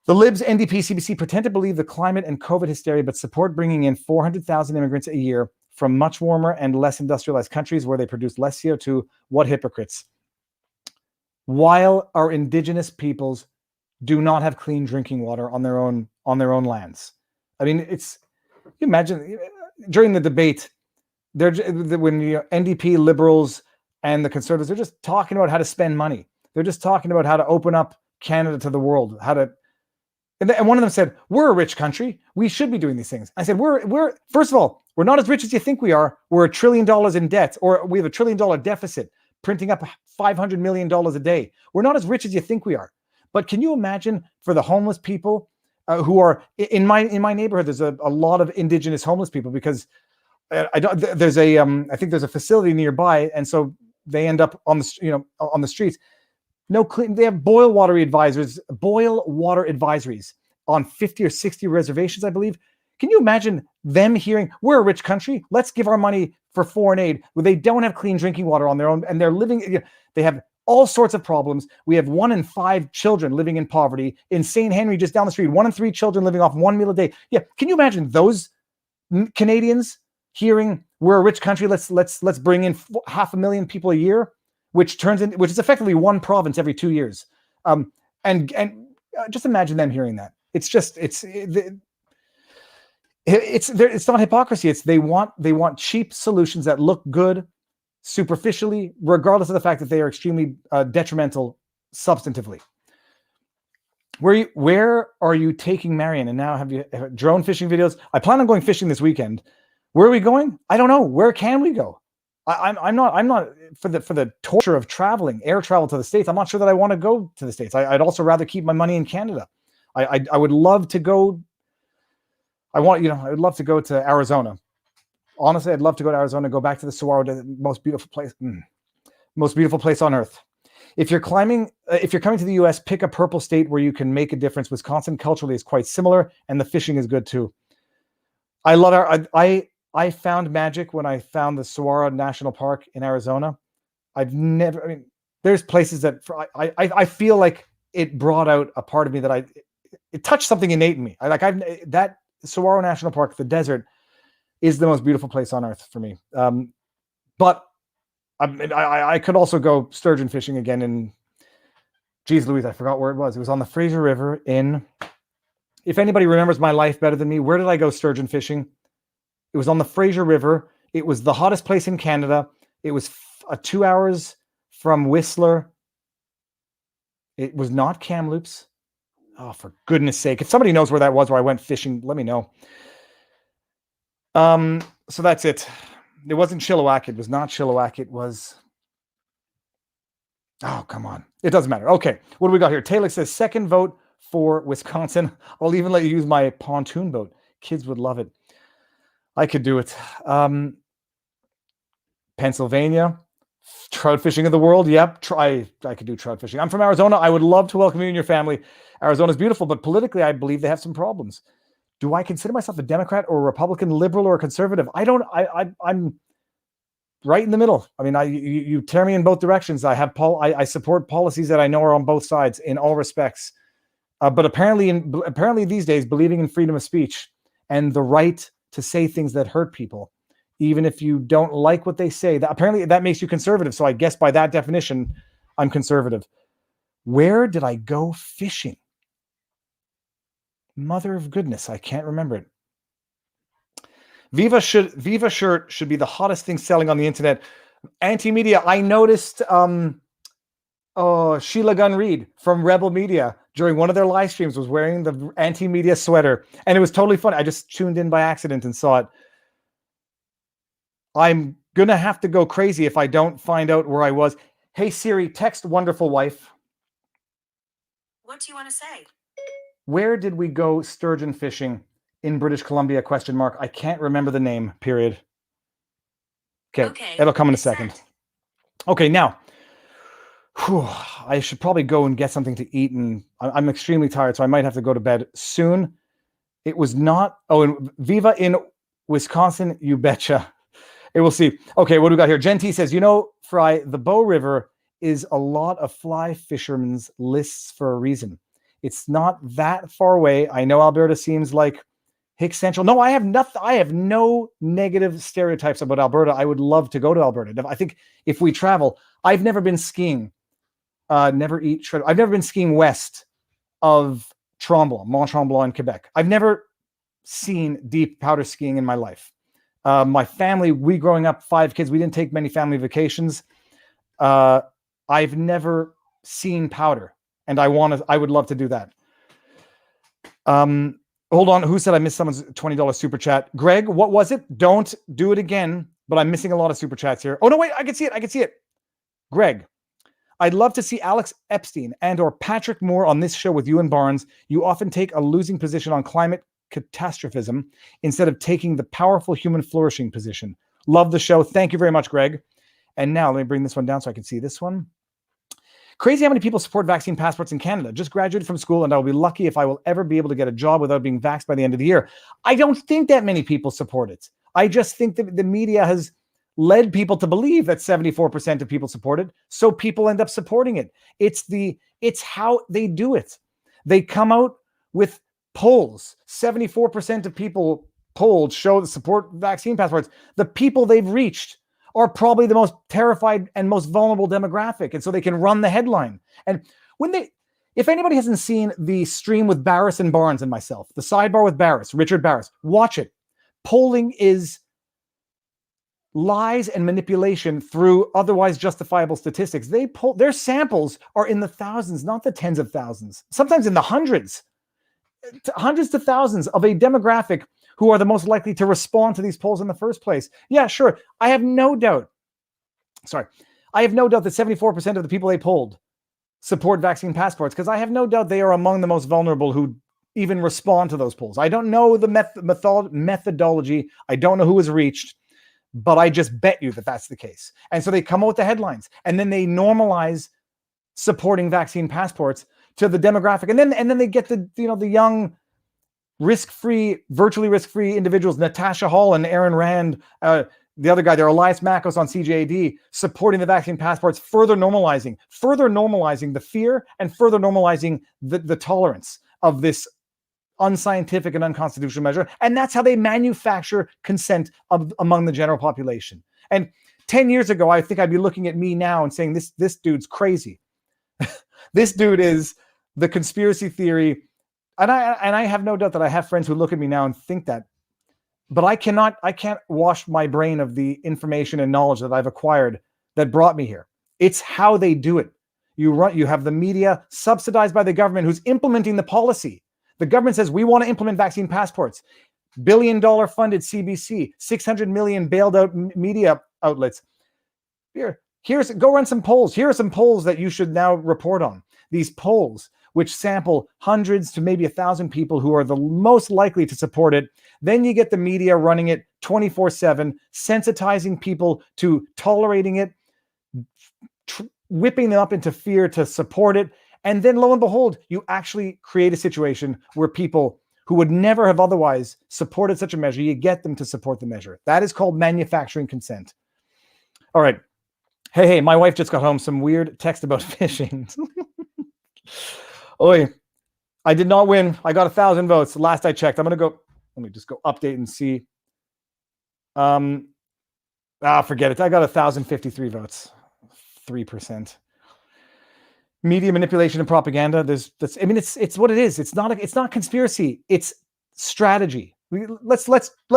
The Libs, NDP, CBC pretend to believe the climate and COVID hysteria, but support bringing in 400,000 immigrants a year from much warmer and less industrialized countries where they produce less CO2. What hypocrites. While our indigenous peoples do not have clean drinking water on their own lands. I mean, you imagine during the debate, when the NDP, Liberals, and the Conservatives, they're just talking about how to spend money. They're just talking about how to open up Canada to the world. And one of them said, "We're a rich country. We should be doing these things." I said, "We're first of all, we're not as rich as you think we are. We're $1 trillion in debt, or we have $1 trillion deficit, printing up $500 million a day. We're not as rich as you think we are." But can you imagine for the homeless people who are in my neighborhood? There's a lot of indigenous homeless people because I think there's a facility nearby, and so they end up on the streets. No clean. They have boil water advisories on 50 or 60 reservations, I believe. Can you imagine them hearing, "We're a rich country. Let's give our money for foreign aid," where they don't have clean drinking water on their own, and they're living. They have all sorts of problems. We have 1 in 5 children living in poverty. In St. Henry, just down the street, 1 in 3 children living off 1 meal a day. Yeah, can you imagine those Canadians hearing, "We're a rich country. Let's bring in 500,000 people a year," which is effectively 1 province every 2 years. And just imagine them hearing that. It's not hypocrisy. It's they want cheap solutions that look good superficially, regardless of the fact that they are extremely detrimental substantively. Where are you taking Marion? And now have drone fishing videos? I plan on going fishing this weekend. Where are we going? I don't know. Where can we go? I'm not for the torture of traveling, air travel to the States. I'm not sure that I want to go to the States. I'd also rather keep my money in Canada. I would love to go. I would love to go to Arizona. Honestly, I'd love to go to Arizona, go back to the Saguaro, the most beautiful place on earth. If you're coming to the US, pick a purple state where you can make a difference. Wisconsin culturally is quite similar, and the fishing is good too. I love I found magic when I found the Saguaro National Park in Arizona. There's places that I feel like it brought out a part of me that it touched something innate in me. That Saguaro National Park, the desert, is the most beautiful place on earth for me. But I could also go sturgeon fishing again in, geez Louise, I forgot where it was. It was on the Fraser River if anybody remembers my life better than me, where did I go sturgeon fishing? It was on the Fraser River. It was the hottest place in Canada. It was 2 hours from Whistler. It was not Kamloops. Oh, for goodness sake. If somebody knows where that was, where I went fishing, let me know. So that's it. It wasn't Chilliwack. It was not Chilliwack. It was... Oh, come on. It doesn't matter. Okay. What do we got here? Taylor says, second vote for Wisconsin. I'll even let you use my pontoon boat. Kids would love it. I could do it. Pennsylvania. Trout fishing of the world. Yep. I could do trout fishing. I'm from Arizona. I would love to welcome you and your family. Arizona's beautiful, but politically, I believe they have some problems. Do I consider myself a Democrat or a Republican, liberal or a conservative? I'm right in the middle. I mean, you tear me in both directions. I support policies that I know are on both sides in all respects. But apparently these days, believing in freedom of speech and the right to say things that hurt people, even if you don't like what they say, apparently that makes you conservative. So I guess by that definition, I'm conservative. Where did I go fishing? Mother of goodness, I can't remember it. Viva shirt should be the hottest thing selling on the internet. Anti-media, I noticed Sheila Gunn Reid from Rebel Media during one of their live streams was wearing the anti-media sweater, and it was totally funny. I just tuned in by accident and saw it. I'm gonna have to go crazy if I don't find out where I was. Hey Siri, text wonderful wife. What do you want to say? Where did we go sturgeon fishing in British Columbia? ? I can't remember the name, period. Okay. It'll come in a second. Okay, now, I should probably go and get something to eat, and I'm extremely tired, so I might have to go to bed soon. It was not, in Viva in Wisconsin, you betcha. It will see. Okay, what do we got here? Jen T says, Fry, the Bow River is a lot of fly fishermen's lists for a reason. It's not that far away. I know Alberta seems like Hick Central. No, I have nothing. I have no negative stereotypes about Alberta. I would love to go to Alberta. I think if we travel, I've never been skiing. I've never been skiing west of Tremblant, Mont Tremblant in Quebec. I've never seen deep powder skiing in my life. My family, we growing up, 5 kids, we didn't take many family vacations. I've never seen powder, and I would love to do that. Hold on. Who said I missed someone's $20 super chat? Greg, what was it? Don't do it again, but I'm missing a lot of super chats here. Oh, no, wait, I can see it. Greg, I'd love to see Alex Epstein and or Patrick Moore on this show with you and Barnes. You often take a losing position on climate catastrophism instead of taking the powerful human flourishing position. Love the show. Thank you very much, Greg. And now let me bring this one down so I can see this one. Crazy how many people support vaccine passports in Canada. Just graduated from school and I'll be lucky if I will ever be able to get a job without being vaxxed by the end of the year. I don't think that many people support it. I just think that the media has led people to believe that 74% of people support it. So people end up supporting it. It's how they do it. They come out with polls. 74% of people polled show that support vaccine passports. The people they've reached are probably the most terrified and most vulnerable demographic. And so they can run the headline. And if anybody hasn't seen the stream with Barris and Barnes and myself, the sidebar with Barris, Richard Barris, watch it. Polling is lies and manipulation through otherwise justifiable statistics. Their samples are in the thousands, not the tens of thousands, sometimes in the hundreds to thousands of a demographic who are the most likely to respond to these polls in the first place. Yeah, sure. I have no doubt that 74% of the people they polled support vaccine passports, because I have no doubt they are among the most vulnerable who even respond to those polls. I don't know the methodology. I don't know who was reached, but I just bet you that that's the case. And so they come out with the headlines, and then they normalize supporting vaccine passports to the demographic. And then they get the young, virtually risk-free individuals, Natasha Hall and Aaron Rand, the other guy there, Elias Makos on CJAD, supporting the vaccine passports, further normalizing the fear and further normalizing the tolerance of this unscientific and unconstitutional measure. And that's how they manufacture consent among the general population. And 10 years ago, I think I'd be looking at me now and saying, this dude's crazy. This dude is the conspiracy theory. And I have no doubt that I have friends who look at me now and think that, but I can't wash my brain of the information and knowledge that I've acquired that brought me here. It's how they do it. You have the media subsidized by the government who's implementing the policy. The government says we want to implement vaccine passports. $1 billion funded CBC, 600 million bailed out media outlets. Here's go run some polls. Here are some polls that you should now report on. These polls, which sample hundreds to maybe 1,000 people who are the most likely to support it. Then you get the media running it 24/7, sensitizing people to tolerating it, whipping them up into fear to support it. And then lo and behold, you actually create a situation where people who would never have otherwise supported such a measure, you get them to support the measure. That is called manufacturing consent. All right. Hey, my wife just got home. Some weird text about fishing. Oi, I did not win. I got 1,000 votes. Last I checked. I'm going to go. Let me just go update and see. Forget it. I got 1,053 votes. 3%. Media manipulation and propaganda. It's what it is. It's not conspiracy. It's strategy. Let's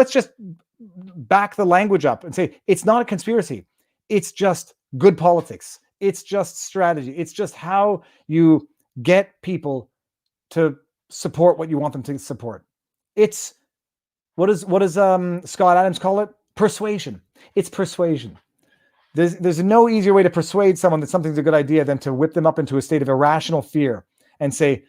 just back the language up and say it's not a conspiracy. It's just good politics. It's just strategy. It's just how you get people to support what you want them to support. It's what does Scott Adams call it? Persuasion. It's persuasion. There's no easier way to persuade someone that something's a good idea than to whip them up into a state of irrational fear and say,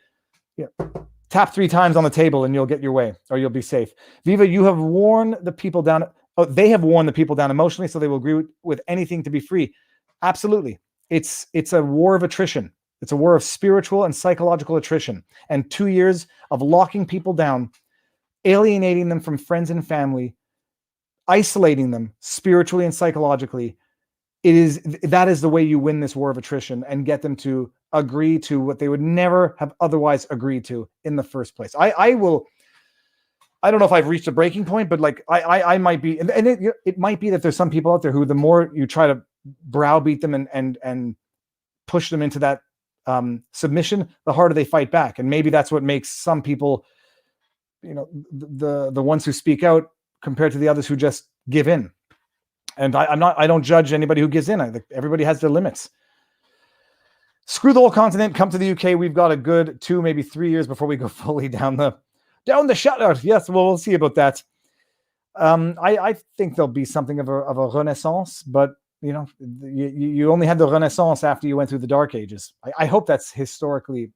tap 3 times on the table and you'll get your way, or you'll be safe. Viva, you have worn the people down. Oh, they have worn the people down emotionally, so they will agree with anything to be free. Absolutely. It's a war of attrition. It's a war of spiritual and psychological attrition. And 2 years of locking people down, alienating them from friends and family, isolating them spiritually and psychologically. That is the way you win this war of attrition and get them to agree to what they would never have otherwise agreed to in the first place. I don't know if I've reached a breaking point, but like I might be, and it might be that there's some people out there who, the more you try to browbeat them and push them into that submission, the harder they fight back. And maybe that's what makes some people, the ones who speak out compared to the others who just give in. And I don't judge anybody who gives in. I think everybody has their limits. Screw the whole continent. Come to the UK. We've got a good 2, maybe 3 years before we go fully down the shutout. Yes, well, we'll see about that. I think there'll be something of a renaissance, but you only had the renaissance after you went through the dark ages. I hope that's historically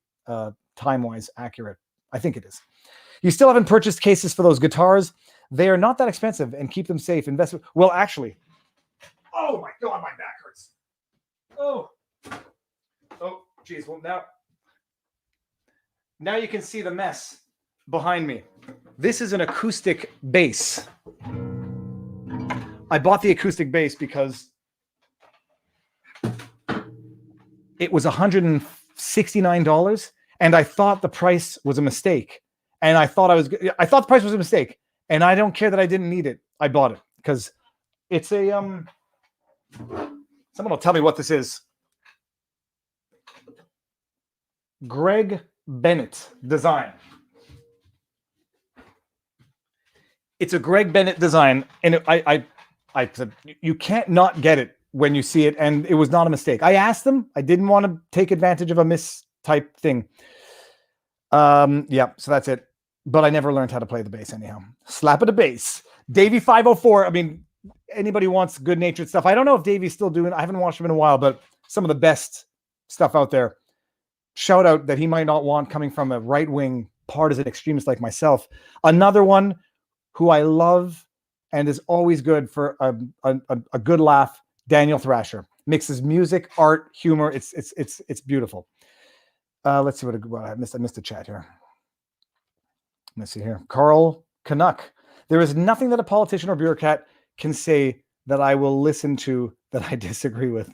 time-wise accurate. I think it is. You still haven't purchased cases for those guitars. They are not that expensive, and keep them safe. Well, actually, oh my God, my back hurts. Oh, geez. Well, now you can see the mess behind me. This is an acoustic bass. I bought the acoustic bass because it was $169, and I thought the price was a mistake. And I thought the price was a mistake, and I don't care that I didn't need it. I bought it because it's a someone will tell me what this is. Greg Bennett design. It's a Greg Bennett design, and I said you can't not get it when you see it, and it was not a mistake. I asked them. I didn't want to take advantage of a mistype thing. Yeah, so that's it. But I never learned how to play the bass anyhow. Slap of the bass. Davey 504. I mean, anybody wants good-natured stuff. I don't know if Davey's still doing. I haven't watched him in a while, but some of the best stuff out there. Shout out that he might not want coming from a right-wing partisan extremist like myself. Another one who I love and is always good for a good laugh. Daniel Thrasher mixes music, art, humor. It's beautiful. Let's see what I missed. I missed a chat here. Let's see here. Carl Canuck. There is nothing that a politician or bureaucrat can say that I will listen to that I disagree with.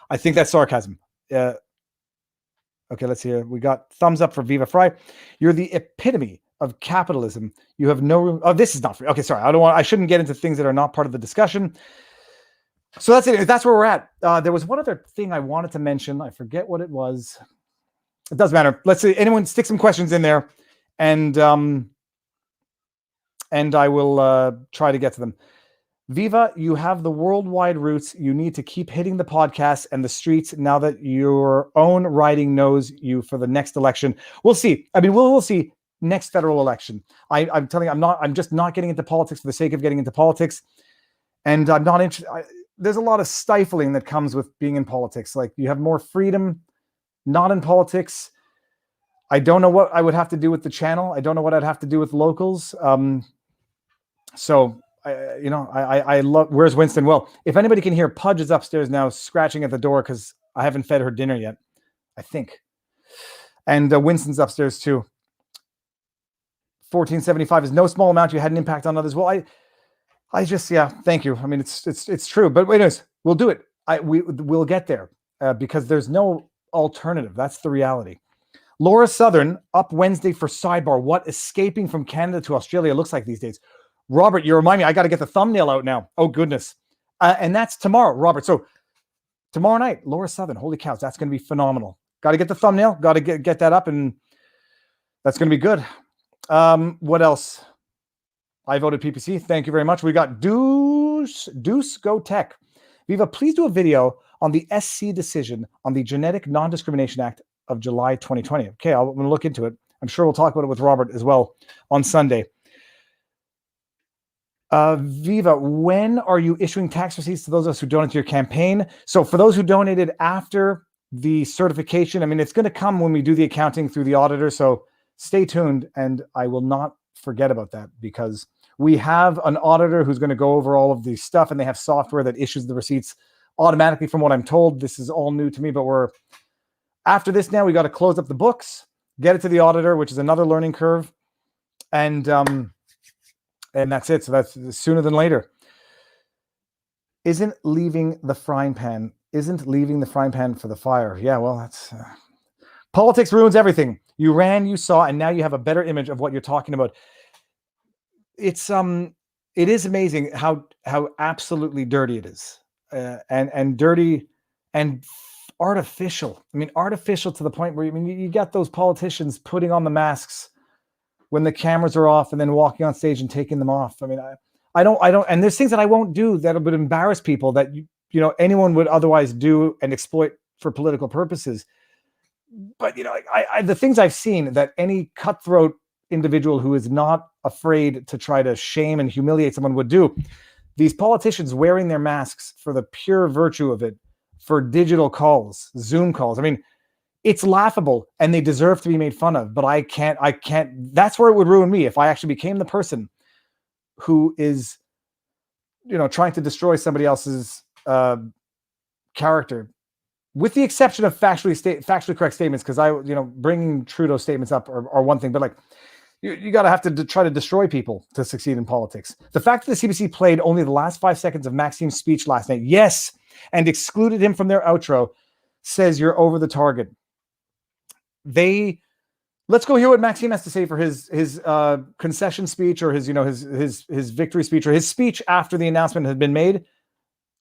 I think that's sarcasm. Okay, let's see here. We got thumbs up for Viva Fry. You're the epitome of capitalism. You have no room. Oh, this is not free. Okay, sorry. I shouldn't get into things that are not part of the discussion. So that's it. That's where we're at. There was one other thing I wanted to mention. I forget what it was. It doesn't matter. Let's see. Anyone stick some questions in there, and I will try to get to them. Viva, you have the worldwide roots. You need to keep hitting the podcast and the streets now that your own riding knows you for the next election. We'll see. I mean, we'll see next federal election. I'm telling you, I'm just not getting into politics for the sake of getting into politics. And I'm not interested. There's a lot of stifling that comes with being in politics. Like, you have more freedom, not in politics. I don't know what I would have to do with the channel. I don't know what I'd have to do with locals. I love. Where's Winston? Well, if anybody can hear, Pudge is upstairs now, scratching at the door because I haven't fed her dinner yet, I think. And Winston's upstairs too. 1475 is no small amount. You had an impact on others. Well, I just, yeah, thank you. I mean, it's true. But anyways, we'll do it. We'll get there because there's no alternative. That's the reality. Laura Southern up Wednesday for sidebar. What escaping from Canada to Australia looks like these days. Robert, you remind me, I got to get the thumbnail out now. Oh, goodness. And that's tomorrow, Robert. So tomorrow night, Laura Southern. Holy cows, that's going to be phenomenal. Got to get the thumbnail. Got to get that up, and that's going to be good. What else? I voted PPC. Thank you very much. We got Deuce Go Tech. Viva, please do a video on the SC decision on the Genetic Non-Discrimination Act of July 2020. Okay, I'm going to look into it. I'm sure we'll talk about it with Robert as well on Sunday. Viva, when are you issuing tax receipts to those of us who donated to your campaign? So for those who donated after the certification, I mean, it's going to come when we do the accounting through the auditor. So stay tuned, and I will not forget about that because we have an auditor who's going to go over all of the stuff, and they have software that issues the receipts automatically from what I'm told. This is all new to me, but after this now, we got to close up the books, get it to the auditor, which is another learning curve. And that's it. So that's sooner than later. Isn't leaving the frying pan for the fire. Yeah, well, that's politics ruins everything. You ran, you saw, and now you have a better image of what you're talking about. It is amazing how absolutely dirty it is, and dirty and artificial. I mean, artificial to the point where, I mean, you got those politicians putting on the masks when the cameras are off and then walking on stage and taking them off. I mean, I don't, and there's things that I won't do that would embarrass people that, anyone would otherwise do and exploit for political purposes. But, the things I've seen that any cutthroat individual who is not afraid to try to shame and humiliate someone would do, these politicians wearing their masks for the pure virtue of it, for digital calls, Zoom calls. I mean, it's laughable and they deserve to be made fun of, but I can't, that's where it would ruin me if I actually became the person who is, trying to destroy somebody else's character, with the exception of factually correct statements. Cause bringing Trudeau statements up are one thing, but like, you got to have to try to destroy people to succeed in politics. The fact that the CBC played only the last 5 seconds of Maxime's speech last night, yes, and excluded him from their outro, says you're over the target. Let's go hear what Maxime has to say for his concession speech, or his victory speech, or his speech after the announcement had been made.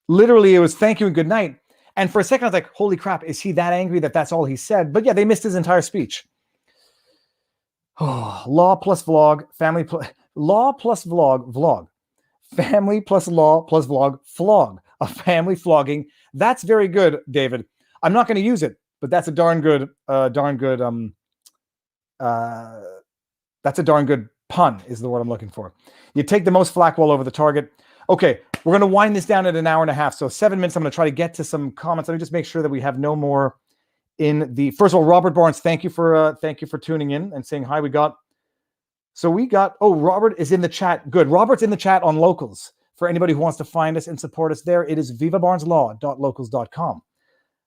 Literally, it was thank you and good night. And for a second, I was like, holy crap, is he that angry that that's all he said? But yeah, they missed his entire speech. Oh, law plus vlog, law plus vlog, family plus law plus vlog, flog, a family flogging. That's very good, David. I'm not going to use it, but that's a darn good pun is the word I'm looking for. You take the most flack while over the target. Okay, we're going to wind this down at an hour and a half. So 7 minutes. I'm going to try to get to some comments. Let me just make sure that we have no more in the, first of all, Robert Barnes, thank you for tuning in and saying hi. Robert is in the chat. Good. Robert's in the chat on Locals. For anybody who wants to find us and support us there, it is vivabarneslaw.locals.com.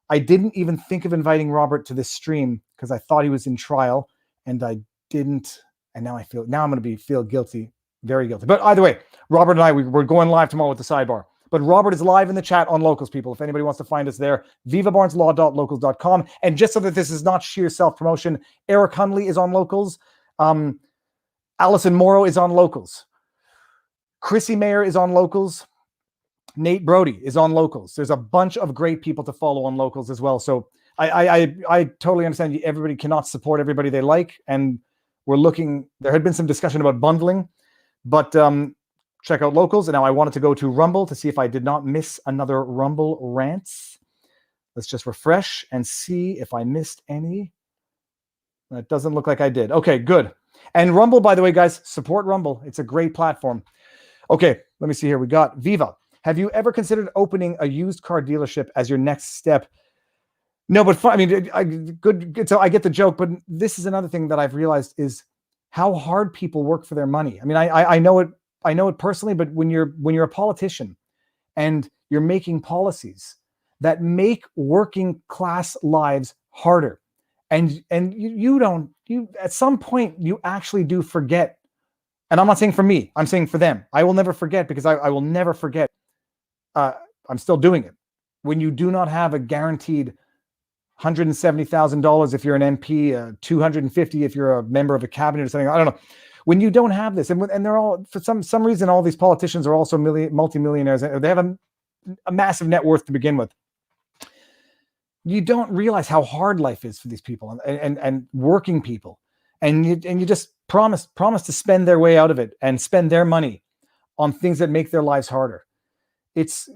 I didn't even think of inviting Robert to this stream because I thought he was in trial, and I didn't. And now I'm going to feel guilty, very guilty. But either way, Robert and I, we're going live tomorrow with the sidebar. But Robert is live in the chat on Locals, people. If anybody wants to find us there, vivabarneslaw.locals.com. And just so that this is not sheer self-promotion, Eric Hunley is on Locals. Alison Morrow is on Locals. Chrissy Mayer is on Locals. Nate Brody is on Locals. There's a bunch of great people to follow on Locals as well. So I totally understand everybody cannot support everybody they like. And there had been some discussion about bundling, but check out locals. And now I wanted to go to Rumble to see if I did not miss another Rumble rants. Let's just refresh and see if I missed any. That doesn't look like I did. Okay, good. And Rumble, by the way, guys, support Rumble. It's a great platform. Okay, let me see here. We got Viva. Have you ever considered opening a used car dealership as your next step? No, but I mean, good. So I get the joke, but this is another thing that I've realized is how hard people work for their money. I mean, I know it. I know it personally, but when you're a politician and you're making policies that make working class lives harder, and you at some point you actually do forget. And I'm not saying for me, I'm saying for them. I will never forget, because I will never forget. I'm still doing it. When you do not have a guaranteed $170,000 if you're an MP, $250 if you're a member of a cabinet or something. I don't know. When you don't have this, and they're all, for some reason, all these politicians are also multimillionaires. They have a massive net worth to begin with. You don't realize how hard life is for these people and working people, and you just promise to spend their way out of it and spend their money on things that make their lives harder. It's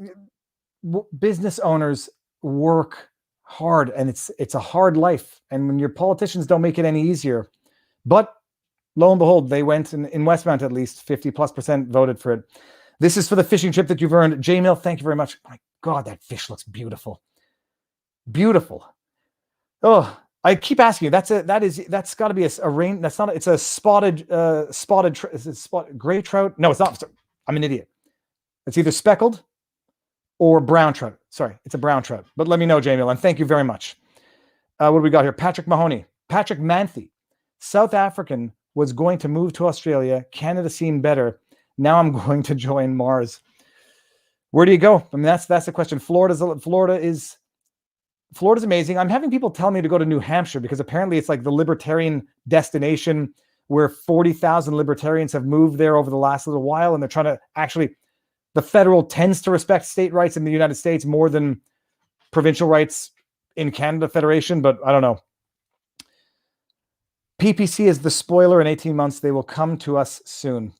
business owners work hard, and it's a hard life. And when your politicians don't make it any easier, but lo and behold, they went in Westmount, at least 50+% voted for it. This is for the fishing trip that you've earned. J-Mill, thank you very much. My God, that fish looks beautiful. Beautiful. Oh, I keep asking you. That's got to be a rain. That's not. It's a spotted gray trout. No, it's not. I'm an idiot. It's either speckled or brown trout. Sorry, it's a brown trout. But let me know, Jamie, and thank you very much. What do we got here? Patrick Mahoney. Patrick Manthe. South African was going to move to Australia. Canada seemed better. Now I'm going to join Mars. Where do you go? I mean, that's the question. Florida is amazing. I'm having people tell me to go to New Hampshire because apparently it's like the libertarian destination where 40,000 libertarians have moved there over the last little while. And they're trying to actually, the federal tends to respect state rights in the United States more than provincial rights in Canada Federation, but I don't know. PPC is the spoiler in 18 months. They will come to us soon.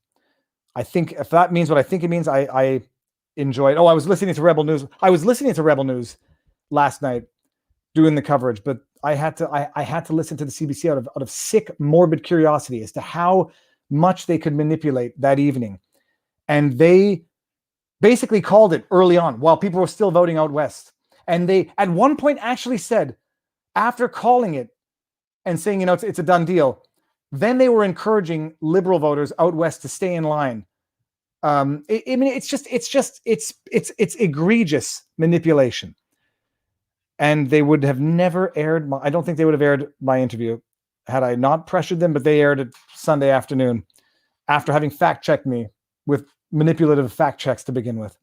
I think if that means what I think it means, I enjoyed. Oh, I was listening to Rebel News. I was listening to Rebel News last night doing the coverage, but I had to listen to the CBC out of sick, morbid curiosity as to how much they could manipulate that evening. And they basically called it early on while people were still voting out west. And they at one point actually said, after calling it and saying, it's a done deal, then they were encouraging liberal voters out west to stay in line. It's egregious manipulation. And they would have never aired I don't think they would have aired my interview had I not pressured them, but they aired it Sunday afternoon after having fact-checked me with manipulative fact checks to begin with.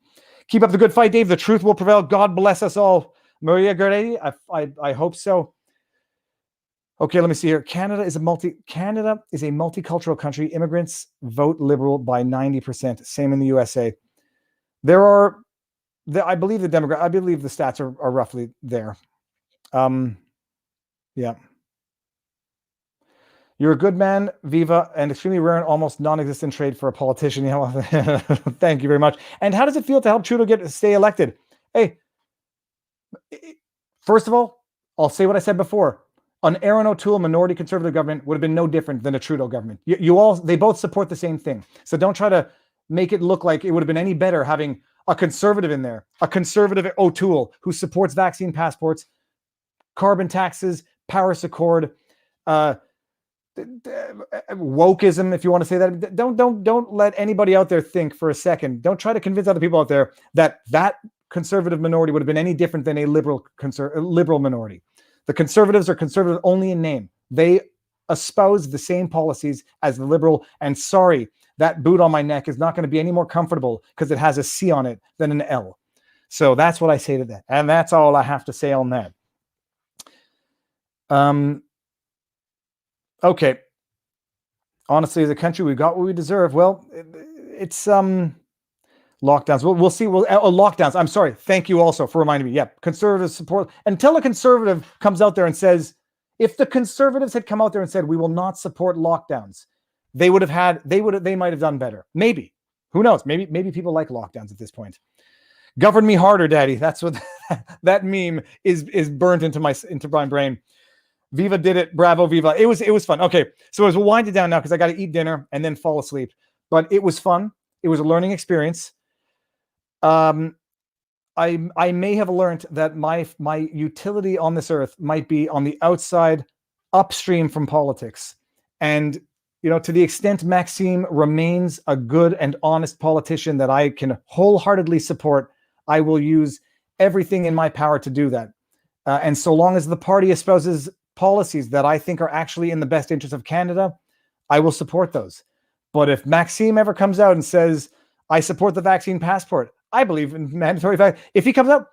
Keep up the good fight, Dave. The truth will prevail. God bless us all. Maria Geredi, I hope so. Okay, let me see here. Canada is a multicultural country. Immigrants vote liberal by 90%. Same in the USA. I believe the stats are roughly there. Yeah. You're a good man, Viva, and extremely rare and almost non-existent trait for a politician. Thank you very much. And how does it feel to help Trudeau stay elected? Hey, first of all, I'll say what I said before. An Aaron O'Toole minority conservative government would have been no different than a Trudeau government. They both support the same thing. So don't try to make it look like it would have been any better having a conservative in there, a conservative O'Toole who supports vaccine passports, carbon taxes, Paris Accord, wokeism, if you want to say that. Don't let anybody out there think for a second. Don't try to convince other people out there that conservative minority would have been any different than a liberal minority. The conservatives are conservative only in name. They espouse the same policies as the liberal. And sorry, that boot on my neck is not going to be any more comfortable because it has a C on it than an L. So that's what I say to that. And that's all I have to say on that. Okay. Honestly, as a country, we got what we deserve. Well, it's lockdowns. We'll see. Lockdowns. I'm sorry. Thank you also for reminding me. Yeah, conservative support. Until a conservative comes out there and says, if the conservatives had come out there and said, we will not support lockdowns, they might have done better. Maybe. Who knows? Maybe people like lockdowns at this point. Govern me harder, daddy. That's what that meme is burnt into my brain. Viva did it. Bravo, Viva. It was fun. Okay, so as we'll wind it down now because I got to eat dinner and then fall asleep. But it was fun. It was a learning experience. I may have learned that my utility on this earth might be on the outside, upstream from politics. And to the extent Maxime remains a good and honest politician that I can wholeheartedly support, I will use everything in my power to do that. And so long as the party espouses policies that I think are actually in the best interest of Canada, I will support those. But if Maxime ever comes out and says, I support the vaccine passport, I believe in mandatory vaccine. If he comes out,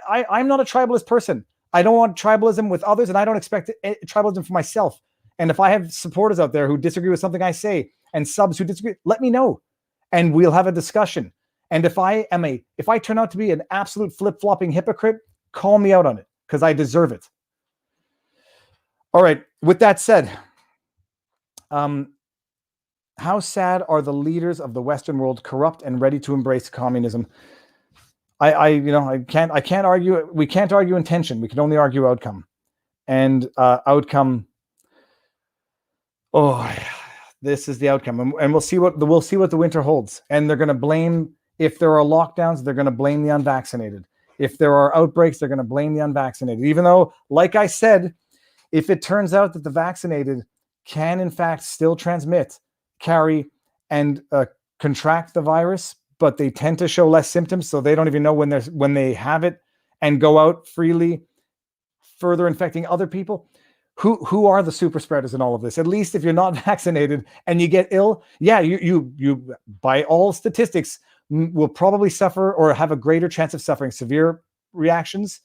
I'm not a tribalist person. I don't want tribalism with others, and I don't expect tribalism for myself. And if I have supporters out there who disagree with something I say and subs who disagree, let me know, and we'll have a discussion. And if I turn out to be an absolute flip-flopping hypocrite, call me out on it because I deserve it. All right. With that said, how sad are the leaders of the Western world, corrupt and ready to embrace communism? I can't argue. We can't argue intention. We can only argue outcome, and outcome. Oh, this is the outcome, and we'll see what the winter holds. And they're going to blame, if there are lockdowns, they're going to blame the unvaccinated. If there are outbreaks, they're going to blame the unvaccinated. Even though, like I said, if it turns out that the vaccinated can in fact still transmit, carry, and contract the virus, but they tend to show less symptoms, so they don't even know when they have it, and go out freely, further infecting other people. Who are the super spreaders in all of this? At least if you're not vaccinated and you get ill, yeah, you by all statistics will probably suffer or have a greater chance of suffering severe reactions.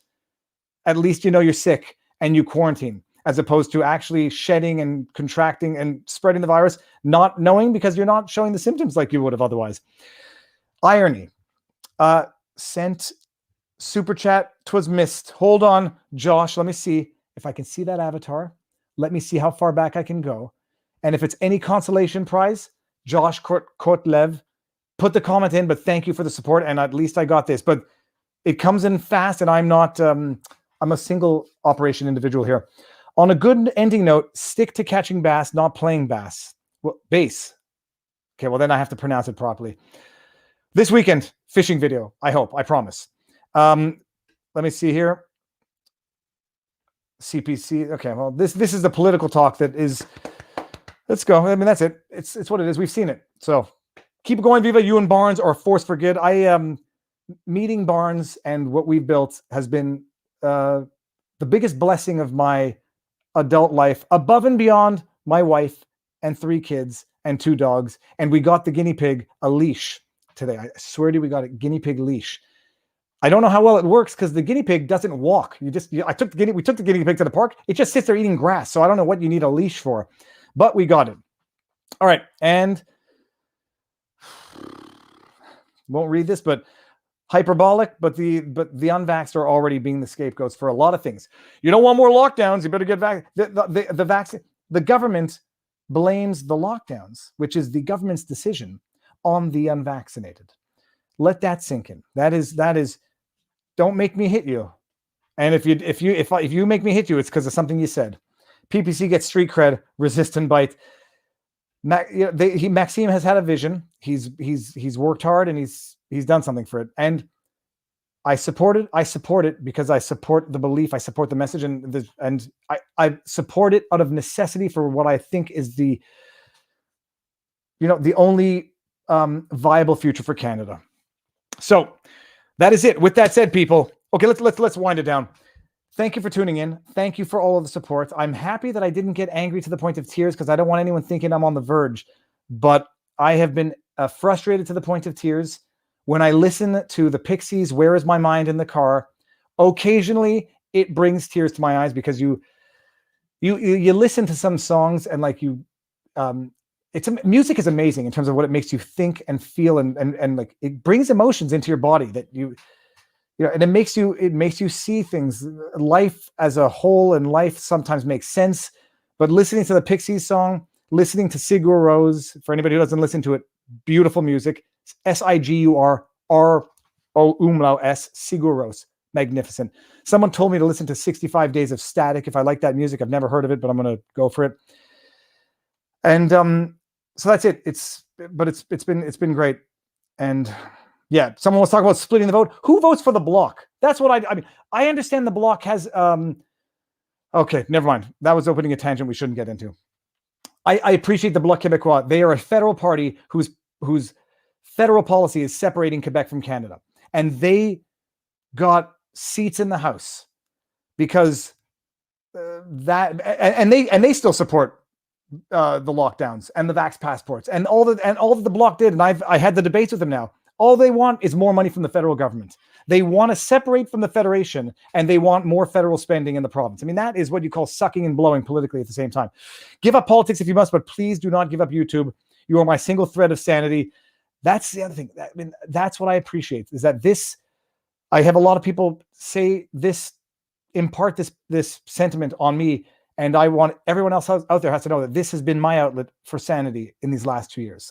At least you're sick and you quarantine, as opposed to actually shedding and contracting and spreading the virus, not knowing because you're not showing the symptoms like you would have otherwise. Irony. Sent super chat. 'Twas missed. Hold on, Josh. Let me see if I can see that avatar. Let me see how far back I can go. And if it's any consolation prize, Josh Kotlev, put the comment in, but thank you for the support. And at least I got this. But it comes in fast, and I'm not, I'm a single operation individual here. On a good ending note, stick to catching bass, not playing bass. Well, bass. Okay, well, then I have to pronounce it properly. This weekend, fishing video, I hope, I promise. Let me see here. CPC. Okay, well, this is the political talk that is. Let's go. I mean, that's it. It's what it is. We've seen it. So keep going, Viva. You and Barnes are a force for good. Meeting Barnes and what we've built has been the biggest blessing of my adult life, above and beyond my wife and 3 kids and 2 dogs. And we got the guinea pig a leash today. I swear to you, we got a guinea pig leash. I don't know how well it works because the guinea pig doesn't walk. We took the guinea pig to the park. It just sits there eating grass. So I don't know what you need a leash for, but we got it. All right. And won't read this, but hyperbolic, but the unvaxxed are already being the scapegoats for a lot of things. You don't want more lockdowns. You better get back. The vaccine. The government blames the lockdowns, which is the government's decision, on the unvaccinated. Let that sink in. That is. Don't make me hit you. And if you make me hit you, it's because of something you said. PPC gets street cred. Resist and bite. Maxime has had a vision. He's worked hard and he's done something for it. And I support it. I support it because I support the belief. I support the message, and I support it out of necessity for what I think is the only viable future for Canada. So that is it. With that said, people, okay, let's wind it down. Thank you for tuning in. Thank you for all of the support. I'm happy that I didn't get angry to the point of tears because I don't want anyone thinking I'm on the verge. But I have been frustrated to the point of tears when I listen to the Pixies' "Where Is My Mind" in the car. Occasionally, it brings tears to my eyes because you listen to some songs and music is amazing in terms of what it makes you think and feel, and like it brings emotions into your body that and it makes you see things, life as a whole, and life sometimes makes sense. But listening to the Pixies song, listening to Sigur Rós. For anybody who doesn't listen to it, beautiful music. Sigur R-O umlaut S, Sigur Rós. Magnificent. Someone told me to listen to 65 Days of Static if I like that music. I've never heard of it, but I'm going to go for it. And so that's it. It's been great. And yeah, someone was talking about splitting the vote. Who votes for the bloc? That's what I mean. I understand the bloc has okay, never mind. That was opening a tangent we shouldn't get into. I appreciate the Bloc Québécois. They are a federal party whose federal policy is separating Quebec from Canada. And they got seats in the House because they still support the lockdowns and the vax passports and all that the Bloc did. And I had the debates with them now. All they want is more money from the federal government. They want to separate from the federation, and they want more federal spending in the province. I mean, that is what you call sucking and blowing politically at the same time. Give up politics if you must, but please do not give up YouTube. You are my single thread of sanity. That's the other thing. I mean, that's what I appreciate, is that this, I have a lot of people say this, impart this sentiment on me, and I want everyone else out there has to know that this has been my outlet for sanity in these last 2 years.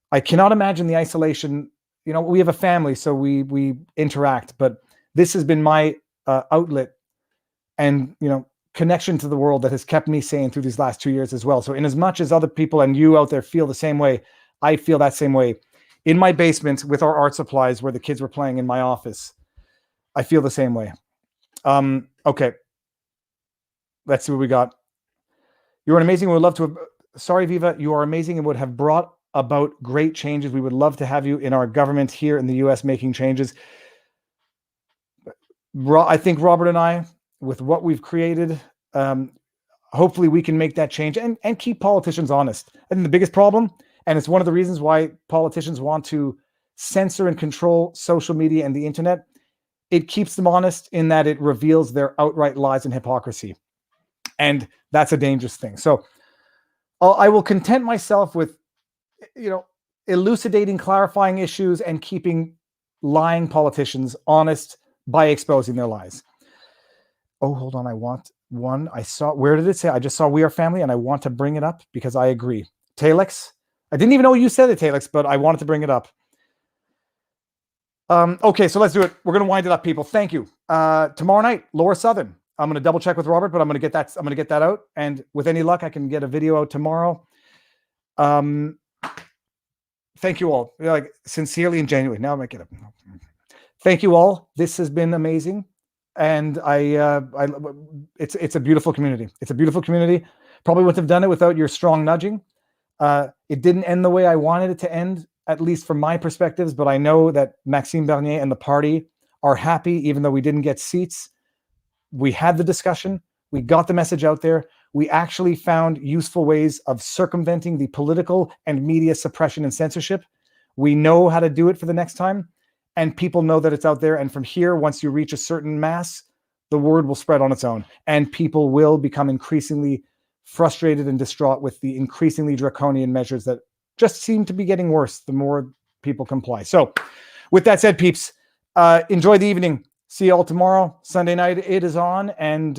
I cannot imagine the isolation. You know, we have a family, so we interact, but this has been my outlet and, you know, connection to the world that has kept me sane through these last 2 years as well. So in as much as other people and you out there feel the same way, I feel that same way. In my basement with our art supplies where the kids were playing in my office, I feel the same way. Okay. Let's see what we got. You're an amazing. We would love to have, sorry, Viva, you are amazing and would have brought about great changes. We would love to have you in our government here in the US making changes. I think Robert and I, with what we've created, hopefully we can make that change and keep politicians honest. I think the biggest problem, and it's one of the reasons why politicians want to censor and control social media and the internet, it keeps them honest in that it reveals their outright lies and hypocrisy. And that's a dangerous thing. So I will content myself with, you know, elucidating, clarifying issues and keeping lying politicians honest by exposing their lies. Oh, hold on. I want one. I saw, where did it say? I just saw We Are Family, and I want to bring it up because I agree. Telex. I didn't even know you said it, Telex, but I wanted to bring it up. Okay, so let's do it. We're going to wind it up, people. Thank you. Tomorrow night, Laura Southern. I'm going to double check with Robert, but I'm going to get that out. And with any luck, I can get a video out tomorrow. Thank you all. Like, sincerely and genuinely. Now I might get up. Thank you all. This has been amazing. And it's a beautiful community. It's a beautiful community. Probably wouldn't have done it without your strong nudging. It didn't end the way I wanted it to end, at least from my perspectives, but I know that Maxime Bernier and the party are happy, even though we didn't get seats. We had the discussion. We got the message out there. We actually found useful ways of circumventing the political and media suppression and censorship. We know how to do it for the next time, and people know that it's out there. And from here, once you reach a certain mass, the word will spread on its own, and people will become increasingly frustrated and distraught with the increasingly draconian measures that just seem to be getting worse the more people comply. So with that said, peeps, enjoy the evening. See you all tomorrow. Sunday night, it is on. And